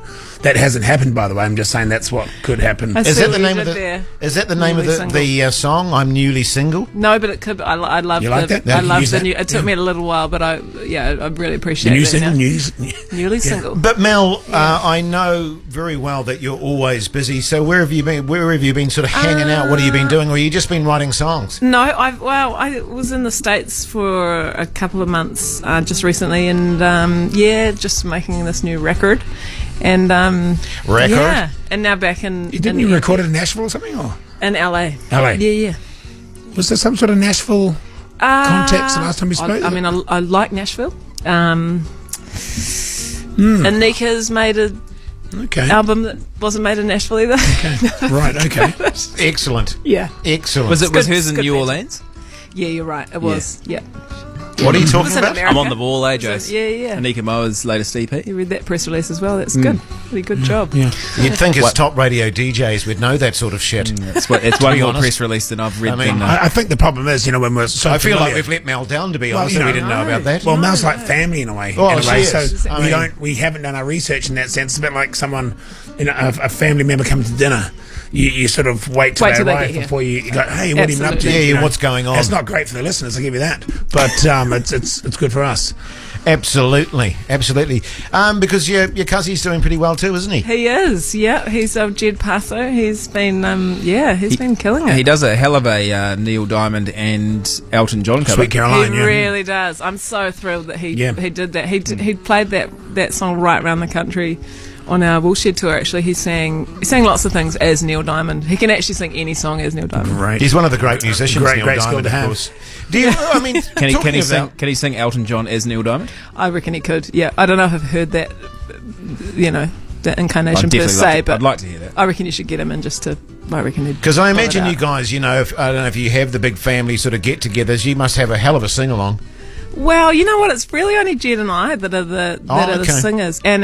that hasn't happened, by the way. I'm just saying that's what could happen.
I
Is
see
that
what
the
you
name of
did
the?
there.
Is that the name of
Newly
the song? I'm newly single.
No, but it could. I love
You like
the.
that? Yeah,
I
you can
love
use
the
that.
new. It took me a little while, but I really appreciate
The new
that
single,
now. Newly single.
But Mel, I know very well that you're always busy. So where have you been? Where have you been sort of hanging out? What have you been doing? Or you just been writing songs?
No, I was in the States for a couple of months just recently, and just making this new record, and
Record?
yeah, and now back in
Didn't you record it in Nashville or something? Or
in LA.
LA?
Yeah.
was there some sort of Nashville context the last time we spoke?
I mean, I like Nashville. Anika's made an
okay.
album that wasn't made in Nashville either.
Okay. Right, okay.
Excellent.
Yeah.
Excellent.
Was
good-
hers in
good
New
banter.
Orleans?
Yeah, you're right. It was. Yeah.
What are you talking
It's in
about?
America.
I'm on the ball, Joe.
Yeah.
Anika Moa's latest EP.
You read that press release as well. That's good. Really good job.
Yeah.
You'd think as
What?
top radio DJs would know that sort of shit.
It's one
be
more
honest.
press release than I've read.
I mean,
than,
I think the problem is, you know, when we're so
I feel like
familiar-
we've let Mel down, to be
Well,
honest.
you
and we
know,
didn't know about that.
Well, Mel's like family in a way.
Oh,
in a way.
she is.
So
I mean-
we haven't done our research in that sense. It's a bit like someone, you know, a family member comes to dinner. You sort of wait till
Wait
they
till they
arrive
get here.
before you go, hey, what have you been up to?
Absolutely.
Yeah,
You know,
what's going on?
It's not great for the listeners, I'll give you that. But it's good for us.
Absolutely. Because your cousin's doing pretty well too, isn't he?
He is. Yeah. He's Jed Paso. He's been. He's been killing it.
he does a hell of a Neil Diamond and Elton John cover.
Sweet Caroline,
He
yeah.
really does. I'm so thrilled that he
Yeah.
did that. He played that song right around the country on our Woolshed tour. Actually, he sang lots of things as Neil Diamond. He can actually sing any song as Neil Diamond.
Right.
He's one of the great musicians.
Great-
Neil
great skill
Diamond,
to
of
have.
course. Do you? I mean,
Can he
talking
sing?
about-
Can he sing Elton John as Neil Diamond?
I reckon he could. Yeah. I don't know if I've heard that. You know, that incarnation per
I'd
se, but
I'd like to hear that.
I reckon you should get him in just to. I reckon he'd.
Because I
pull it
imagine
out.
you guys, you know, I don't know if you have the big family sort of get-togethers, you must have a hell of a sing-along.
Well, you know what? It's really only Jed and I that are the
okay.
singers, and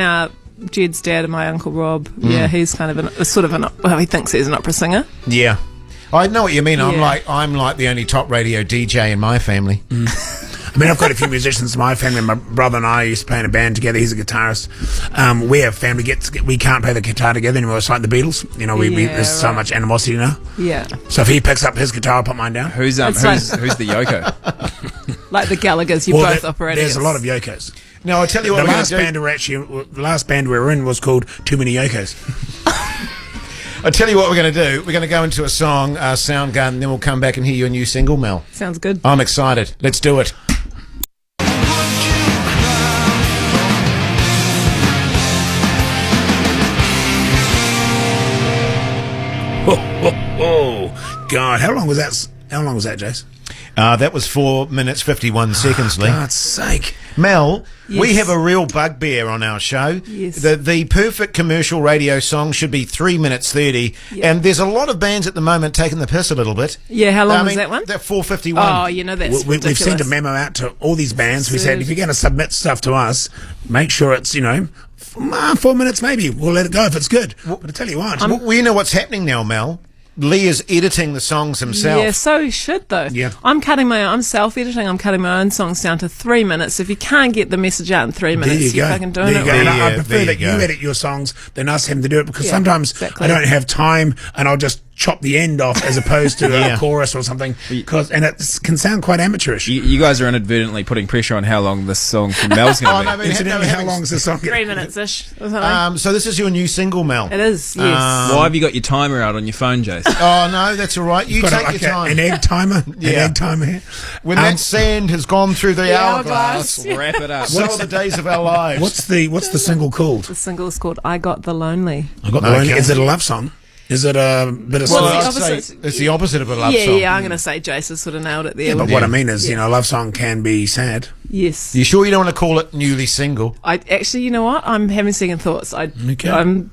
Jed's dad and my uncle Rob. Yeah, he's kind of he thinks he's an opera singer.
Yeah. I know what you mean.
Yeah.
I'm like the only top radio DJ in my family.
I mean, I've got a few musicians in my family. My brother and I used to play in a band together. He's a guitarist. We have family we can't play the guitar together anymore. It's like the Beatles. You know, there's so much animosity now.
Yeah.
So if he picks up his guitar, I'll put mine down.
Who's the Yoko?
Like the Gallaghers, you both operate.
There's a lot of Yokos.
No, I'll tell you what.
The last band we were in was called Too Many Yokos.
I'll tell you what we're going to do. We're going to go into a song, Soundgarden, and then we'll come back and hear your new single, Mel.
Sounds good.
I'm excited. Let's do it.
Oh, God. How long was that, Jace?
That was 4 minutes, 51 seconds, Lee.
God's sake.
Mel,
Yes.
we have a real bugbear on our show.
Yes.
The perfect commercial radio song should be 3 minutes 30, and there's a lot of bands at the moment taking the piss a little bit.
Yeah, how long was that one?
They're 4:51.
Oh, you know, that's
We've sent a memo out to all these bands. We said, if you're going to submit stuff to us, make sure it's, 4 minutes maybe. We'll let it go if it's good. But I tell you what.
Well, you know what's happening now, Mel? Lee is editing the songs himself.
Yeah, so he should though.
Yeah.
I'm self-editing. I'm cutting my own songs down to 3 minutes. If you can't get the message out in 3 minutes,
there you go.
fucking doing
There you
it
go.
right.
And I prefer
there
that
you
you
go.
edit your songs than us having to do it, because
Yeah,
sometimes
exactly.
I don't have time and I'll just chop the end off as opposed to
Yeah.
a chorus or something, and it can sound quite amateurish.
You guys are inadvertently putting pressure on how long this song from Mel's going to be.
I mean,
Incidentally, how long is the song?
3 minutes-ish or something.
So this is your new single, Mel.
It is, yes.
Why have you got your timer out on your phone, Jace?
Oh, no, that's all right. You
Got
take
like
your time.
an egg timer. An
Yeah.
egg timer here.
When that sand has gone through the hourglass,
Wrap it up.
so are the days of our lives.
What's the single called?
The single is called I Got the Lonely.
I got the
Okay.
lonely. Is it a love song? Is it a bit of
Well,
Well,
I'd
the
say
opposite-
it's the opposite of a love
yeah,
song.
yeah, I'm going to say Jace has sort of nailed it there.
Yeah, but
with
what
it.
I mean is, a love song can be sad.
Yes.
You sure you don't want to call it newly single?
I actually, you know what? I'm having second thoughts. I'm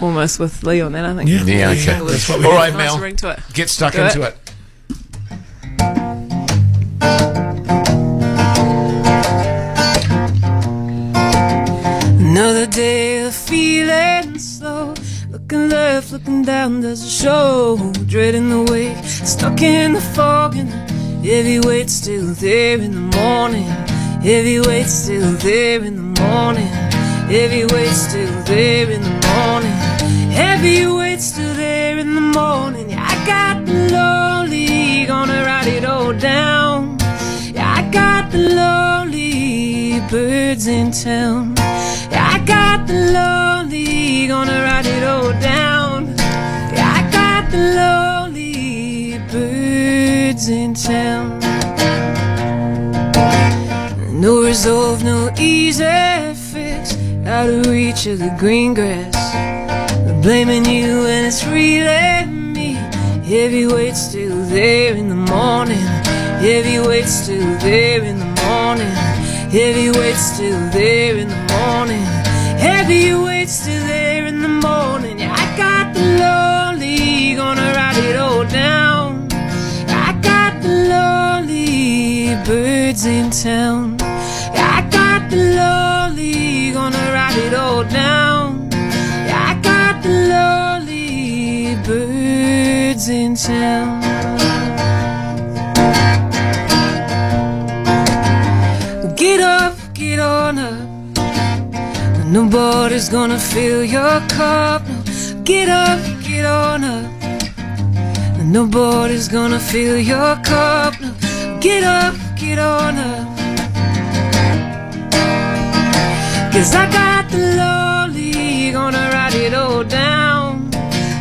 almost with Lee on that, I think.
Yeah.
Yeah, okay.
That's what we
All
do.
right,
Nice
Mel.
ring to it.
Get stuck
Do
into
it.
it.
Another day of feeling slow. Looking left, looking down, does a show. Dreading the wait, stuck in the fog, and the heavy weight still there in the morning. Heavy weight still there in the morning. Heavy weight still there in the morning. Heavy weight still there in the morning. Yeah, I got the lonely, gonna write it all down. Yeah, I got the lonely birds in town. Yeah, I got the lonely, gonna write it all down. Yeah, I got the lonely birds in town. No resolve, no easy fix, out of reach of the green grass. They're blaming you and it's really me. Heavy weight still there in the morning. Heavy weight still there in the morning. Heavy weight still there in the morning. Heavy weight still there in the morning. Yeah, I got the lonely, gonna write it all down. I got the lonely birds in town. Yeah, I got the lonely, gonna write it all down. Yeah, I got the lonely birds in town. Get up, get on up. Nobody's gonna fill your cup. No, get up, get on up. Nobody's gonna fill your cup. No, get up, get on up. 'Cause I got the lonely, gonna write it all down.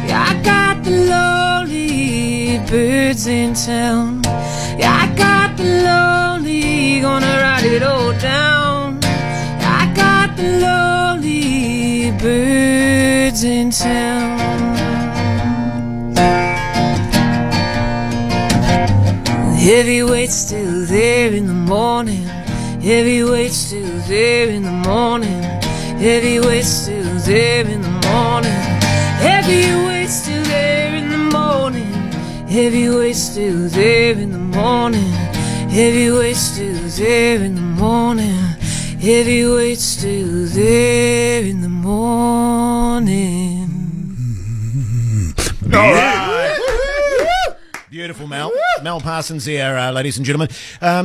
Yeah, I got the lonely birds in town. Yeah, I got the lonely, gonna write it all down. Yeah, I got the lonely birds in town. Heavy weight still there in the morning. Heavy weight still there in the morning. Heavy weight still there in the morning. Heavy weight still there in the morning. Heavy weight still there in the morning. Heavy weight still there in the morning. Heavy weight still there in the morning.
All right. Beautiful, Mel. Mel Parsons here, ladies and gentlemen.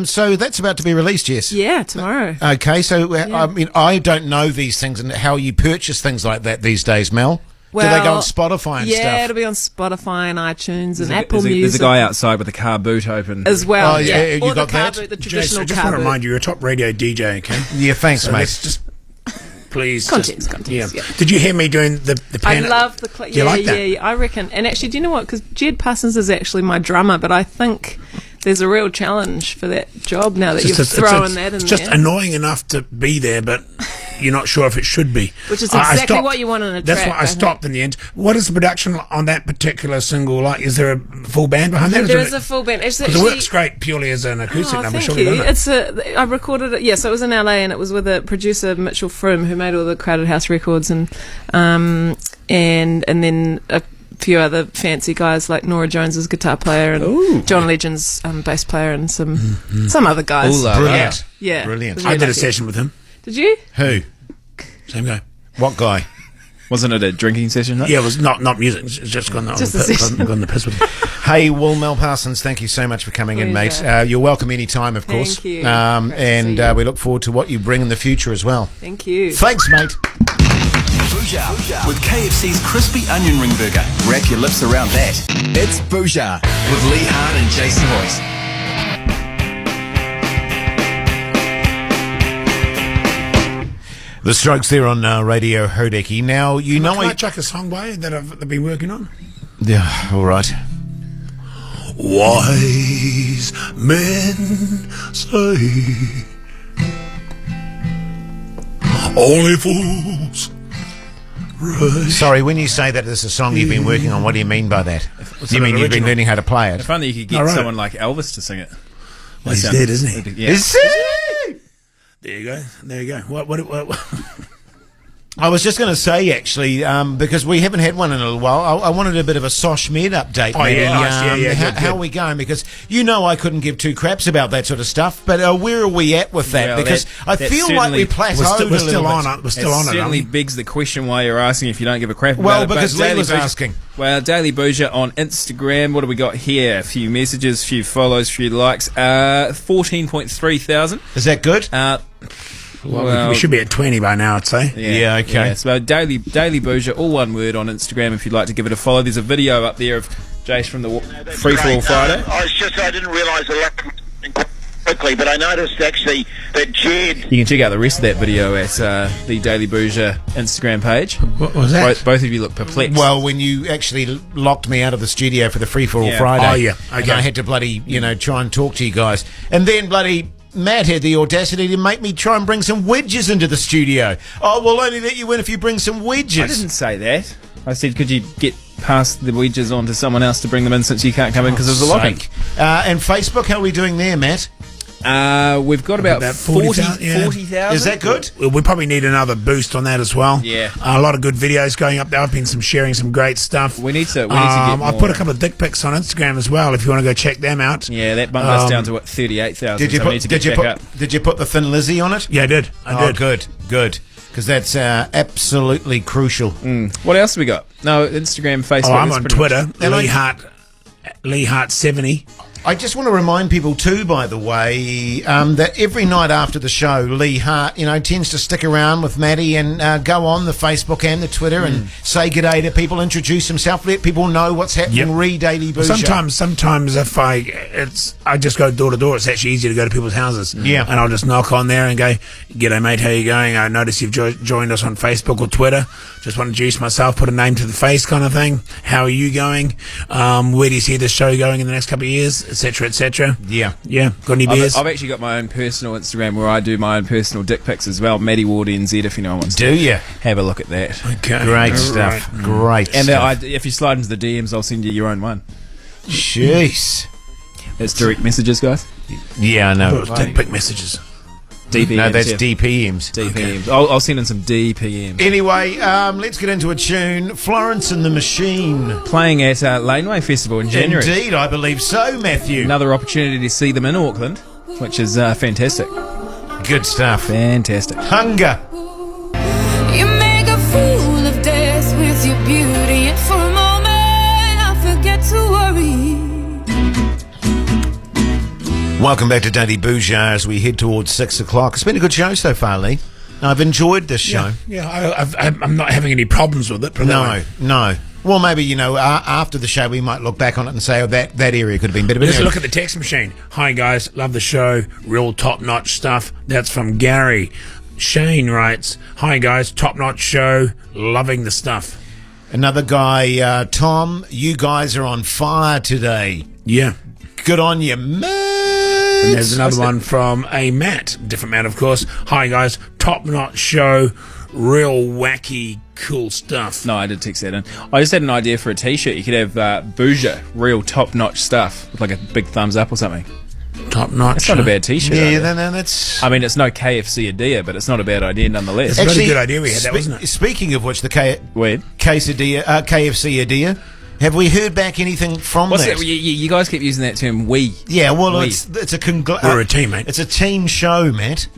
So that's about to be released, yes?
Yeah, tomorrow.
Okay, so I mean, I don't know these things and how you purchase things like that these days, Mel. Do they go on Spotify and stuff?
Yeah, it'll be on Spotify and iTunes and Apple Music.
There's a guy outside with a car boot open.
As well,
Oh, yeah, you
or
got
the car
that?
boot, the
Jason,
traditional
I just
car
want to
boot.
remind you, you're a top radio DJ, okay?
Yeah, thanks,
So
mate.
let's just please.
Context,
Yeah.
yeah.
Did you hear me doing the
I
piano?
love the
Do you like that?
yeah, I reckon. And actually, do you know what? Because Jed Parsons is actually my drummer, but I think there's a real challenge for that job now that you're throwing that in
It's just
there.
annoying enough to be there, but you're not sure if it should be.
Which is
I
exactly
stopped.
what you want in a
That's
track,
why I
I think.
stopped in the end. What is the production on that particular single like? Is there a full band behind that?
There is a full band. It's
Because it works great purely as an acoustic number,
thank
surely,
you.
doesn't it?
I recorded it. Yeah, so it was in LA, and it was with a producer, Mitchell Froome, who made all the Crowded House records, and then a few other fancy guys like Nora Jones's guitar player and John Legend's bass player and some other guys.
Ooh,
Brilliant.
Yeah,
Brilliant.
it was
I
really
did a
lucky.
session with him.
Did you?
Who?
Same guy.
What guy?
Wasn't it a drinking session? Though?
Yeah, it was not music. It's just gone on
Just a
the
session.
gone the piss with him.
Hey, well, Mel Parsons, thank you so much for coming in, mate.
Pleasure.
You're welcome anytime, of course.
Thank you. Great to
And
see you.
we look forward to what you bring in the future as well.
Thank you.
Thanks, mate.
Bhuja with KFC's crispy onion ring burger. Wrap your lips around that. It's Bhuja with Lee Hart and Jason Royce.
The Strokes there on Radio Hodeki. Now, you know...
Can I chuck a song by you that I've been working on?
Yeah, all right.
Wise men say only fools rush.
Sorry, when you say that there's a song you've been working on, what do you mean by that? Do you mean you've been
original?
learning how to play it?
If only you could get
All right.
someone like Elvis to sing it.
Well, he's dead, isn't he?
Yeah.
Is it?
There you go. There you go. What?
I was just going to say, actually, because we haven't had one in a little while, I wanted a bit of a Sosh Med update.
Oh,
maybe.
yeah, nice. Yeah,
how,
good.
how are we going? Because I couldn't give two craps about that sort of stuff, but where are we at with that?
Well,
because I
that
feel like we plateaued
We're
a
still
little
on
bit.
it. We're still on it.
certainly
aren't we?
begs the question why you're asking if you don't give a crap
Well,
about it.
because
But
Lee
Daily
was
Bhuja-
asking.
Well, Daily Bhuja on Instagram, what do we got here? A few messages, a few follows, a few likes. 14.3 thousand.
Is that good?
Well, we should be at 20 by now, I'd say.
Yeah, okay.
Yeah, so Daily Bhuja, all one word on Instagram if you'd like to give it a follow. There's a video up there of Jace from the Free For All Friday.
I didn't realise the left quickly, but I noticed actually that Jed.
You can check out the rest of that video at the Daily Bhuja Instagram page.
What was that?
Both of you look perplexed.
Well, when you actually locked me out of the studio for the Free For All
Yeah.
Friday,
Oh, yeah.
and
Okay.
I had to bloody, try and talk to you guys, and then bloody Matt had the audacity to make me try and bring some wedges into the studio. Oh, we'll only let you in if you bring some wedges.
I didn't say that. I said, could you get past the wedges on to someone else to bring them in since you can't come in because there's a locking?
And Facebook, how are we doing there, Matt?
We've got about
About 40,000, yeah.
40,000.
Is that good?
Well, we probably need another boost on that as well.
Yeah.
A lot of good videos going up there. I've been sharing some great stuff.
We need to get
I
more.
put a couple of dick pics on Instagram as well if you want to go check them out.
Yeah, that bumped us down to 38,000.
Did you
so we need to get back up.
Did you put the Thin Lizzy on it?
Yeah, I did. I did.
Good. Because that's absolutely crucial.
What else have we got? No, Instagram, Facebook.
I'm
that's
on
pretty much-
Twitter. Lee Hart 70.
I just want to remind people too, by the way, that every night after the show, Lee Hart, tends to stick around with Maddie and go on the Facebook and the Twitter and say g'day to people, introduce himself, let people know what's happening.
Yep.
Re Daily Bhuja.
Sometimes if I just go door to door. It's actually easier to go to people's houses.
Yeah.
And I'll just knock on there and go, "G'day, mate. How you going? I notice you've joined us on Facebook or Twitter. Just want to introduce myself, put a name to the face, kind of thing. How are you going? Where do you see this show going in the next couple of years, etc., etc."
Yeah.
Got any beers?
I've actually got my own personal Instagram where I do my own personal dick pics as well. Maddie Ward NZ, if anyone wants to
Do you?
have a look at that.
Okay.
Great
All
stuff.
right.
Great
And
stuff.
if you slide into the DMs, I'll send you your own one.
Jeez.
That's direct messages, guys.
Yeah, I know.
Dick pic messages.
DPMs.
No, that's
yeah.
DPMs.
DPMs. I'll send in some DPMs.
Anyway, let's get into a tune. Florence and the Machine.
Playing at Laneway Festival in January.
Indeed, I believe so, Matthew.
Another opportunity to see them in Auckland, which is fantastic.
Good stuff.
Fantastic.
Hunger.
You make a fool of death with your beauty, and for a moment I forget to worry.
Welcome back to Daily Bhuja as we head towards 6 o'clock. It's been a good show so far, Lee. I've enjoyed this show.
I'm not having any problems with it.
No. Well, maybe, after the show we might look back on it and say, oh, that area could have been better. But
let's look at the text machine. Hi, guys. Love the show. Real top-notch stuff. That's from Gary. Shane writes, hi, guys. Top-notch show. Loving the stuff.
Another guy, Tom, you guys are on fire today.
Yeah.
Good on you, mate.
And there's another one from a Matt. Different Matt, of course. Hi, guys. Top-notch show. Real wacky, cool stuff.
No, I did text that in. I just had an idea for a T-shirt. You could have Bhuja, real top-notch stuff, with like a big thumbs up or something.
Top-notch.
It's not a bad T-shirt.
Yeah, no, that's...
I mean, it's no KFC idea, but it's not a bad idea nonetheless.
It's actually a good idea we had that, wasn't it?
Speaking of which, the
Weird.
KFC idea, have we heard back anything from
What's
that?
that? You guys keep using that term, we.
Yeah, well,
we.
it's a
We're a team, mate.
It's a team show, Matt.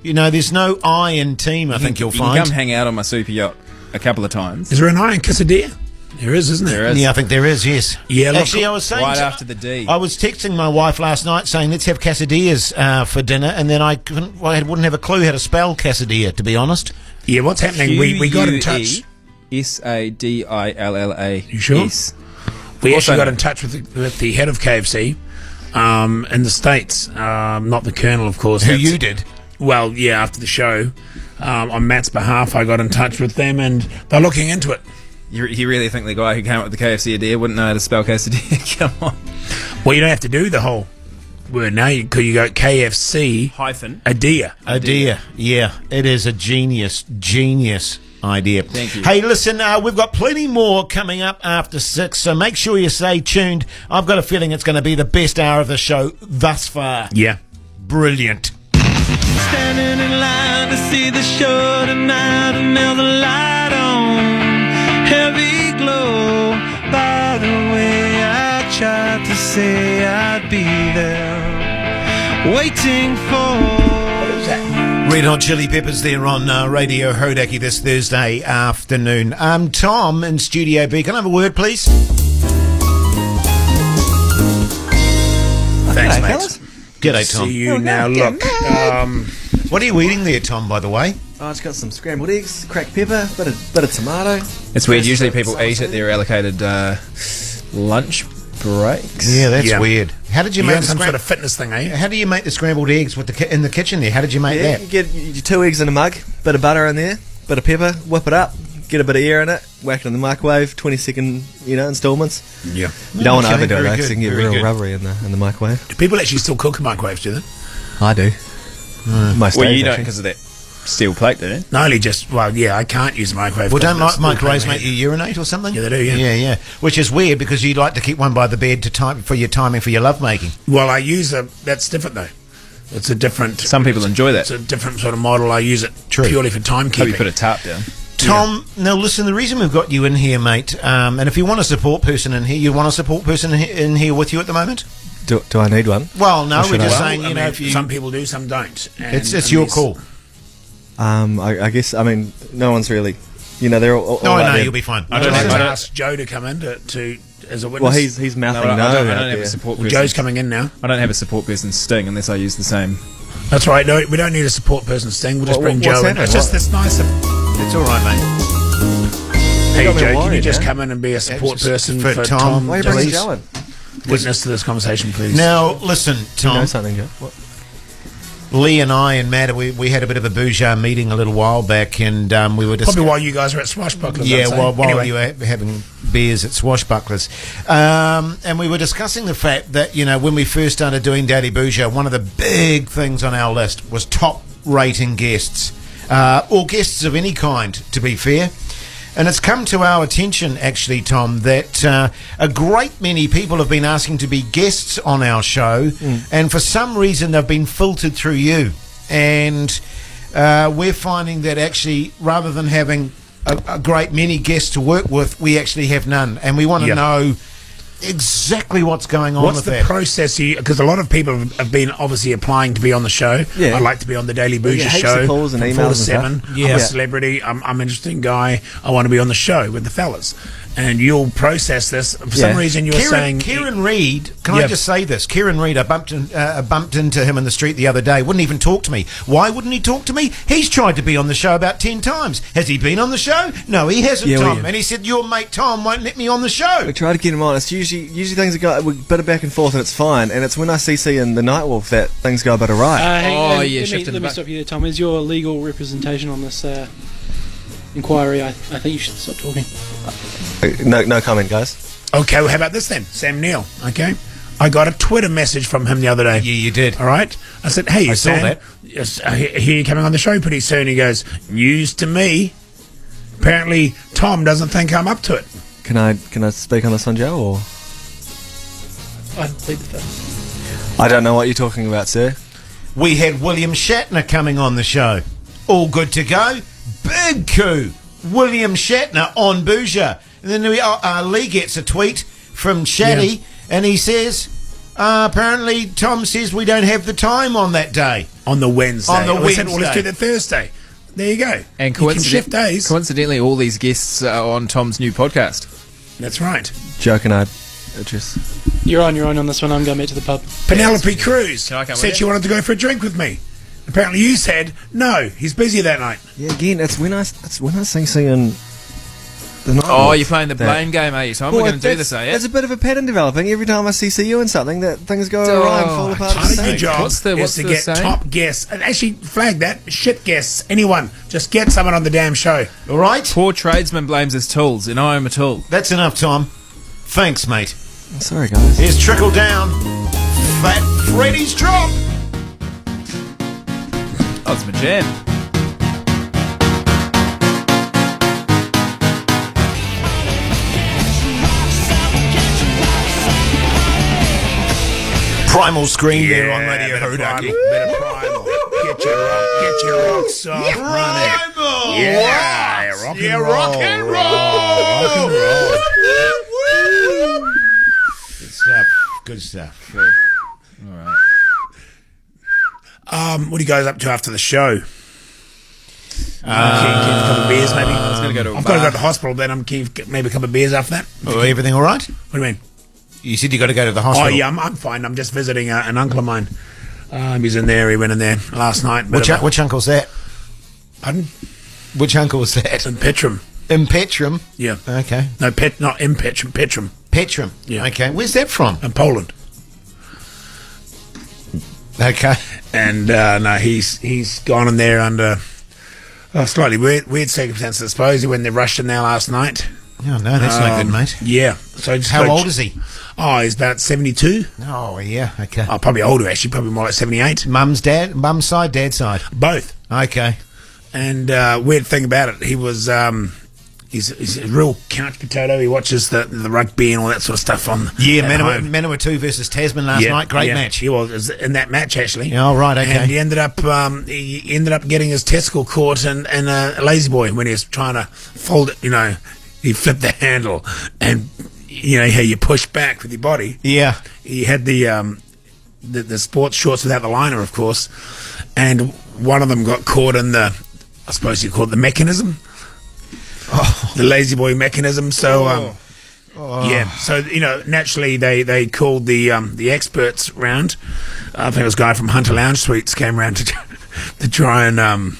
There's no I in team, I think you'll find.
You can come hang out on my super yacht a couple of times.
Is there an I in Quesadilla? There is, isn't there?
There is.
Yeah, I think there is, yes.
Yeah,
actually, I was saying...
Right after the D.
I was texting my wife last night saying, let's have quesadillas for dinner, and then I wouldn't have a clue how to spell quesadilla, to be honest.
Yeah, what's happening? We got in touch.
Sadilla.
You sure?
Yes.
We actually got in touch with the head of KFC in the States. Not the Colonel, of course.
Who you did?
Well, yeah, after the show. On Matt's behalf, I got in touch with them, and they're looking into it.
You really think the guy who came up with the KFC idea wouldn't know how to spell quesadilla? Come on.
Well, you don't have to do the whole word now. You go KFC
hyphen
idea.
Idea. Yeah, it is a genius idea.
Thank you.
Hey, listen, we've got plenty more coming up after 6, so make sure you stay tuned. I've got a feeling it's going to be the best hour of the show thus far.
Yeah.
Brilliant.
Standing in line to see the show tonight, and now the light on, heavy glow. By the way, I tried to say I'd be there, waiting for.
What is that?
Red Hot Chili Peppers there on Radio Hodaki this Thursday afternoon. Tom in Studio B, can I have a word, please?
Thanks, mate.
G'day, Tom.
See you now. Look,
what are you eating there, Tom, by the way?
Oh, it's got some scrambled eggs, cracked pepper, bit of tomato.
It's weird. Usually people eat at their allocated lunch breaks.
Yeah, that's weird. How did you make
some sort of fitness thing, eh?
How do you make the scrambled eggs with in the kitchen there? How did you make that?
You get your 2 eggs in a mug, bit of butter in there, bit of pepper, whip it up, get a bit of air in it, whack it in the microwave, 20-second, installments.
Yeah.
You don't want to overdo it,
very
because it can get
good, very
real
good.
rubbery in the microwave.
Do people actually still cook in microwaves, do they?
I do. Most
Well,
days,
you don't
actually.
because of that steel plate, do you?
No, only I can't use a microwave.
Well, don't
because
microwaves
it's
make you urinate or something?
Yeah, they do, yeah.
Yeah. Which is weird because you like to keep one by the bed for your timing for your lovemaking.
Well, I use that's different though. It's a different.
Some people enjoy that.
It's a different sort of model. I use it
True.
purely for
Hope
timekeeping.
you put a tarp down.
Tom, now listen, the reason we've got you in here, mate, and if you want a support person in here, you want a support person in here with you at the moment?
Do I need one?
Well, no, we're just
Well,
saying,
I mean, some people do, some don't. And
it's your call.
I guess, no one's really, they're all
No,
out
I know,
there.
you'll be fine.
I don't
Let's
have-
ask Joe to come in to as a witness.
Well, he's mouthing
No,
no.
I don't
out
have
there.
a support
Well,
person.
Joe's coming in now.
I don't have a support person sting unless I use the same.
That's right. No, we don't need a support person sting. We'll just bring
what's
Joe in.
happening?
It's just this nice.
It's all right, mate.
Hey,
got me
Joe, can you
worried,
just
man.
come in and be a support
just
person
for
for
Tom.
Tom?
Why are you bringing
Please.
Joe in?
Witness to this conversation, please.
Now, listen,
Do you know
Tom,
something, Joe? What?
Lee and I and Matt, we had a bit of a Bhuja meeting a little while back, and we were
Probably while you guys are at Swashbucklers.
Yeah,
I'd say.
while
Anyway.
you were having beers at Swashbucklers. And we were discussing the fact that, when we first started doing Daily Bhuja, one of the big things on our list was top rating guests, or guests of any kind, to be fair. And it's come to our attention, actually, Tom, that a great many people have been asking to be guests on our show, and for some reason they've been filtered through you. And we're finding that actually, rather than having a great many guests to work with, we actually have none. And we want to know exactly what's going on
What's
with
the
that.
process? Because a lot of people have been obviously applying to be on the show.
Yeah.
I'd like to be on the Daily
Well,
Bhuja
yeah, heaps
show
of calls and
from
emails
4 to
and
7.
stuff.
I'm
Yeah.
a celebrity. I'm an interesting guy. I want to be on the show with the fellas. and you'll process this. For some reason, you were saying
Kieran Reid. Can I just say this? Kieran Reid, I bumped into him in the street the other day. Wouldn't even talk to me. Why wouldn't he talk to me? He's tried to be on the show about 10 times. Has he been on the show? No, he hasn't, Tom. And he said your mate Tom won't let me on the show.
We try to get him on. It's usually things go a bit of back and forth, and it's fine. And it's when I CC in the Nightwolf that things go a bit awry.
Let me stop you there, Tom. Is your legal representation on this inquiry? I think you should stop talking.
No comment, guys.
Okay, well, how about this then? Sam Neill, okay? I got a Twitter message from him the other day.
Yeah, you did.
All right? I said, hey,
I
Sam,
saw that.
Yes, I hear you coming on the show pretty soon. He goes, news to me. Apparently, Tom doesn't think I'm up to it.
Can I speak on this one, Joe, or...?
I plead the fifth.
I don't know what you're talking about, sir.
We had William Shatner coming on the show. All good to go. Big coup. William Shatner on Bhuja. And then Lee gets a tweet from Shatty, and he says, apparently Tom says we don't have the time on that day.
On the Wednesday.
Wednesday.
Well, let's do the Thursday. There you go.
And
shift days.
Coincidentally, all these guests are on Tom's new podcast.
That's right.
Joe, can I address?
You're on this one. I'm going back to the pub.
Penelope Cruz
Can I come
said
with
she wanted to go for a drink with me. Apparently you said, no, he's busy that night.
Yeah, again, it's when I sing in the night.
Oh, you're playing the blame game, are you, Tom? We're going to do this, are you?
There's a bit of a pattern developing. Every time I see you in something, that things go awry and fall apart.
Part of your job
What's
is to
the
get
saying?
top guests. And actually, flag that. Shit guests. Anyone. Just get someone on the damn show.
All right?
Poor tradesman blames his tools, and I am a tool.
That's enough, Tom. Thanks, mate.
Sorry, guys.
Here's Trickle Down. Fat Freddy's Drop.
Oh, it's my jam.
Primal Scream there on Radio Hodaki.
Bit of Primal. Get your rocks off. Run
Primal!
Yeah, rock and roll.
Rock and roll!
Rock and roll.
Good stuff. Good stuff.
Cool. All right.
What are you guys up to after the show? Keen for a couple of beers, maybe?
I was going to go to a
I've got to
bar.
go to the hospital, then I'm keen for maybe a couple of beers after that.
Oh, everything all right?
What do you mean?
You said you got to go to the
Oh,
hospital.
yeah, I'm fine. I'm just visiting an uncle of mine. He's in there. He went in there last night.
Which uncle's that?
Pardon?
Which uncle was that?
In Petrum.
In Petrum?
Yeah.
Okay.
No, not in Petrum. Petrum.
Petrum?
Yeah.
Okay. Where's that from?
In Poland.
Okay.
And no, he's gone in there under slightly weird circumstances, I suppose, when they rushed in there last night.
Oh, no, that's not good, mate.
Yeah. So just
How old is he?
Oh, he's about 72.
Oh, yeah. Okay.
Oh, probably older, actually. Probably more like 78.
Mum's side, dad's side?
Both.
Okay.
And weird thing about it, he was he's a real couch potato. He watches the rugby and all that sort of stuff on.
Yeah,
at home.
Manawatu versus Tasman last night. Great match.
He was in that match actually.
Oh, right, okay.
And he ended up getting his testicle caught in a lazy boy when he was trying to fold it. You know, he flipped the handle, and you know how you push back with your body.
Yeah.
He had the sports shorts without the liner, of course, and one of them got caught in the, I suppose you call it the mechanism. Oh. The lazy boy mechanism. So, yeah. So, you know, naturally they called the experts round. I think it was a guy from Hunter Lounge Suites came around to try and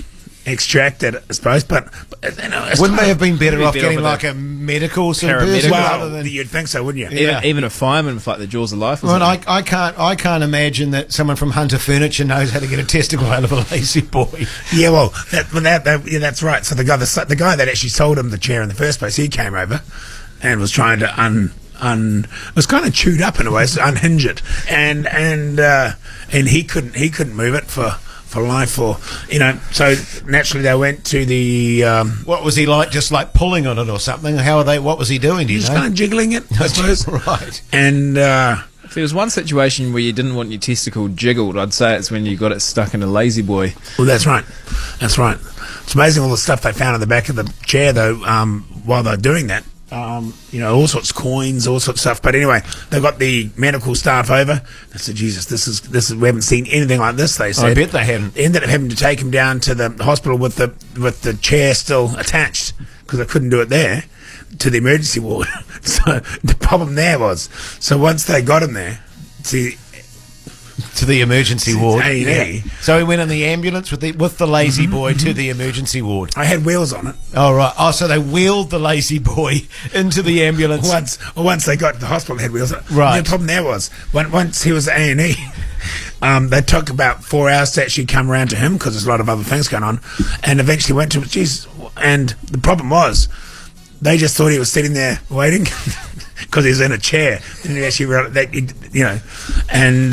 extract it, I suppose. But you know,
wouldn't they have been better off
better
getting
off with
like a medical
Paramedical.
rather
well,
than?
you'd think so, wouldn't you?
Yeah.
Even a fireman with like the jaws of life. Or
Well,
something.
I can't imagine that someone from Hunter Furniture knows how to get a testicle out of a lazy boy.
Yeah, well, yeah, that's right. So the guy that actually sold him the chair in the first place, he came over and was trying to was kind of chewed up in a way, so unhinge it, and he couldn't move it for life, or you know. So naturally, they went to the.
What was he like? Just like pulling on it or something? How are they? What was he doing? Do you
Just
know?
kind of jiggling it, I suppose.
Right.
And
If there was one situation where you didn't want your testicle jiggled, I'd say it's when you got it stuck in a lazy boy.
well, that's right. That's right. It's amazing all the stuff they found in the back of the chair, though. While they're doing that. You know, all sorts of coins, all sorts of stuff. But anyway, they got the medical staff over. They said, Jesus, this is we haven't seen anything like this, they said.
I bet they hadn't.
They ended up having to take him down to the hospital with the chair still attached because they couldn't do it there. to the emergency ward. So the problem there was, so once they got him there,
to the emergency ward.
A&E.
Yeah. So he went in the ambulance with the lazy boy to the emergency ward.
I had wheels on it.
Oh, right. Oh, so they wheeled the lazy boy into the ambulance.
Once they got to the hospital, they had wheels on it.
Right.
The problem there was, once he was at A&E, they took about 4 hours to actually come around to him because there's a lot of other things going on, and eventually went to him. Jeez. And the problem was, they just thought he was sitting there waiting because he was in a chair. Didn't actually realize that, and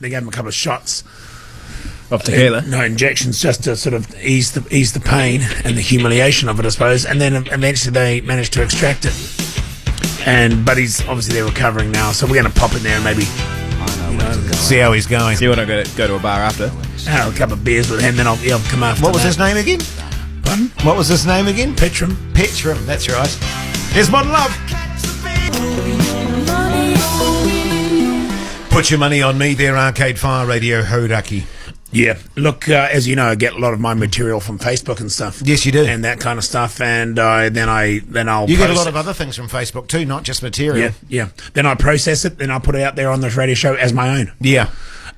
they gave him a couple of shots
of tequila.
No injections, just to sort of ease the pain and the humiliation of it, I suppose. And then eventually they managed to extract it. But he's obviously they're recovering now, so we're going to pop in there and maybe
see how he's going.
So you want to go to a bar after?
Have a couple of beers with him, then he'll come after.
What was his name again?
Pardon?
What was his name again?
Petram.
Petram, that's right. Here's Modern Love. Put your money on me there, Arcade Fire Radio Hodaki.
Yeah, look, as you know, I get a lot of my material from Facebook and stuff.
Yes, you do,
and that kind of stuff. And then I'll.
You get a lot of other things from Facebook too, not just material.
Yeah. Then I process it, then I'll put it out there on this radio show as my own.
Yeah.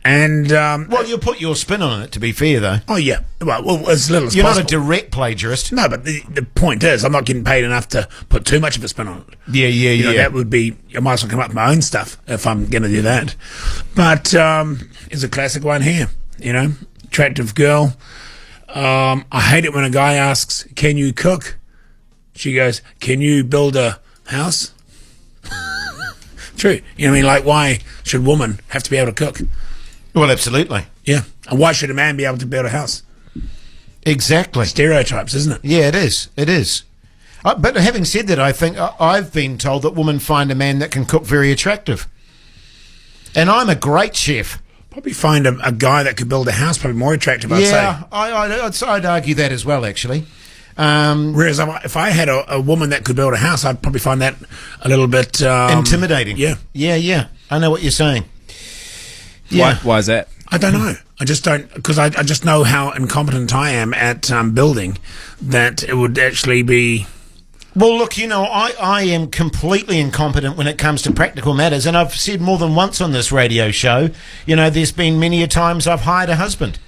And
well, you'll put your spin on it. To be fair, though.
Oh yeah. Well, as little as
you're
possible.
not a direct plagiarist.
No, but the point is, I'm not getting paid enough to put too much of a spin on it.
Yeah.
You know, that would be. I might as well come up with my own stuff if I'm going to do that. But it's a classic one here. Attractive girl. I hate it when a guy asks, "Can you cook?" She goes, "Can you build a house?" True. You know what I mean? Like, why should women have to be able to cook?
Well, absolutely.
Yeah. And why should a man be able to build a house?
Exactly.
Stereotypes, isn't it?
Yeah, it is. It is. But having said that, I think I've been told that women find a man that can cook very attractive. And I'm a great chef.
Probably find a guy that could build a house probably more attractive, I'd say.
Yeah, I'd argue that as well, actually.
Whereas if I had a woman that could build a house, I'd probably find that a little bit...
intimidating.
Yeah.
I know what you're saying. Yeah.
Why is that?
I don't know. I just don't... Because I just know how incompetent I am at building, that it would actually be...
Well, look, I am completely incompetent when it comes to practical matters, and I've said more than once on this radio show, there's been many a times I've hired a husband,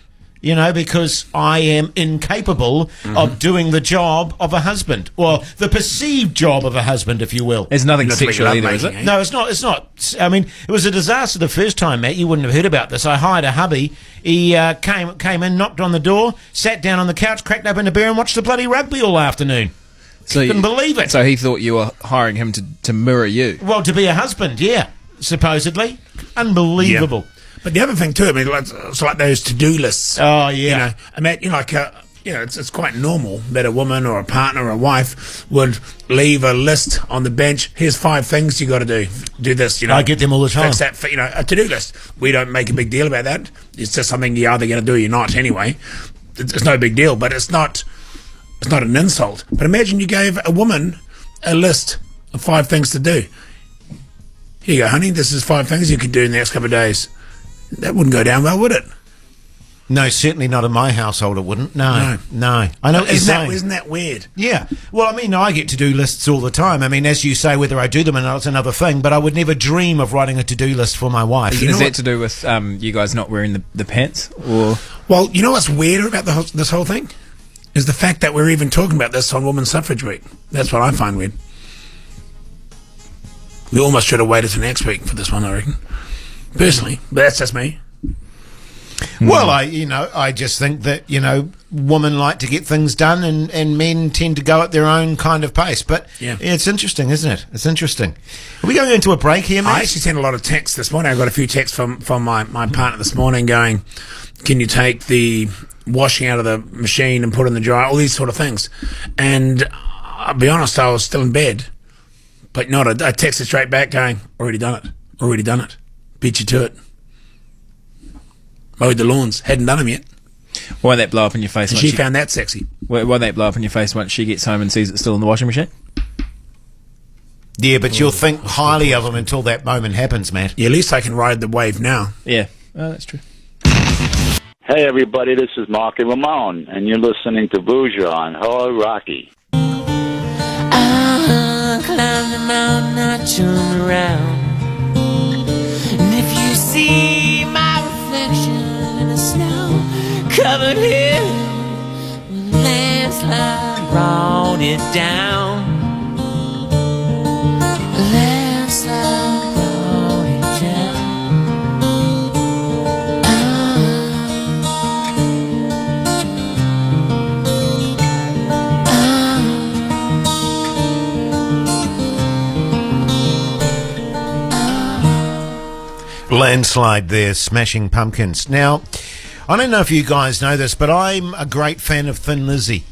because I am incapable of doing the job of a husband, or the perceived job of a husband, if you will.
There's nothing sexual either, is it?
No, it's not. It's not. I mean, it was a disaster the first time, Matt. You wouldn't have heard about this. I hired a hubby. He came in, knocked on the door, sat down on the couch, cracked open a beer, and watched the bloody rugby all afternoon.
So
couldn't believe it.
So he thought you were hiring him to mirror you.
Well, to be a husband, yeah, supposedly. Unbelievable.
Yeah. But the other thing too, I mean, it's like those to-do lists.
Oh yeah.
It's quite normal that a woman or a partner or a wife would leave a list on the bench. Here's 5 things you got to do. Do this.
I get them all the time.
Fix that. A to-do list. We don't make a big deal about that. It's just something you're either going to do or you're not anyway. It's no big deal, but it's not an insult. But imagine you gave a woman a list of 5 things to do. Here you go, honey. This is 5 things you could do in the next couple of days. That wouldn't go down well, would it?
No, certainly not in my household. It wouldn't. No. I know what you're saying.
Isn't that weird?
Yeah. Well, I mean, I get to-do lists all the time. I mean, as you say, whether I do them or not is another thing. But I would never dream of writing a to-do list for my wife.
Is that to do with you guys not wearing the pants, or?
Well, you know what's weird about this whole thing? Is the fact that we're even talking about this on Women's Suffrage Week. That's what I find weird. We almost should have waited till next week for this one, I reckon. Personally, but that's just me.
Well, I just think that, women like to get things done and men tend to go at their own kind of pace. But it's interesting, isn't it? It's interesting. Are we going into a break here, mate?
I actually sent a lot of texts this morning. I got a few texts from my partner this morning going, can you take the washing out of the machine and put it in the dryer, all these sort of things. And I'll be honest, I was still in bed. But I texted straight back going, already done it. Beat you to it. Mowed the lawns. Hadn't done them yet.
Why that blow up in your face?
She found that sexy.
Why that blow up in your face once she gets home and sees it still in the washing machine?
Yeah, but you'll think highly of them until that moment happens, Matt.
Yeah, at least I can ride the wave now.
Yeah, that's true.
Hey everybody, this is Mark and Ramon, and you're listening to Bhuja on Hello Rocky.
climb the mountain, I turn around. And if you see my reflection in a snow-covered hill, when the landslide brought it down. The landslide brought it down.
Landslide there, Smashing Pumpkins. Now, I don't know if you guys know this, but I'm a great fan of Thin Lizzy.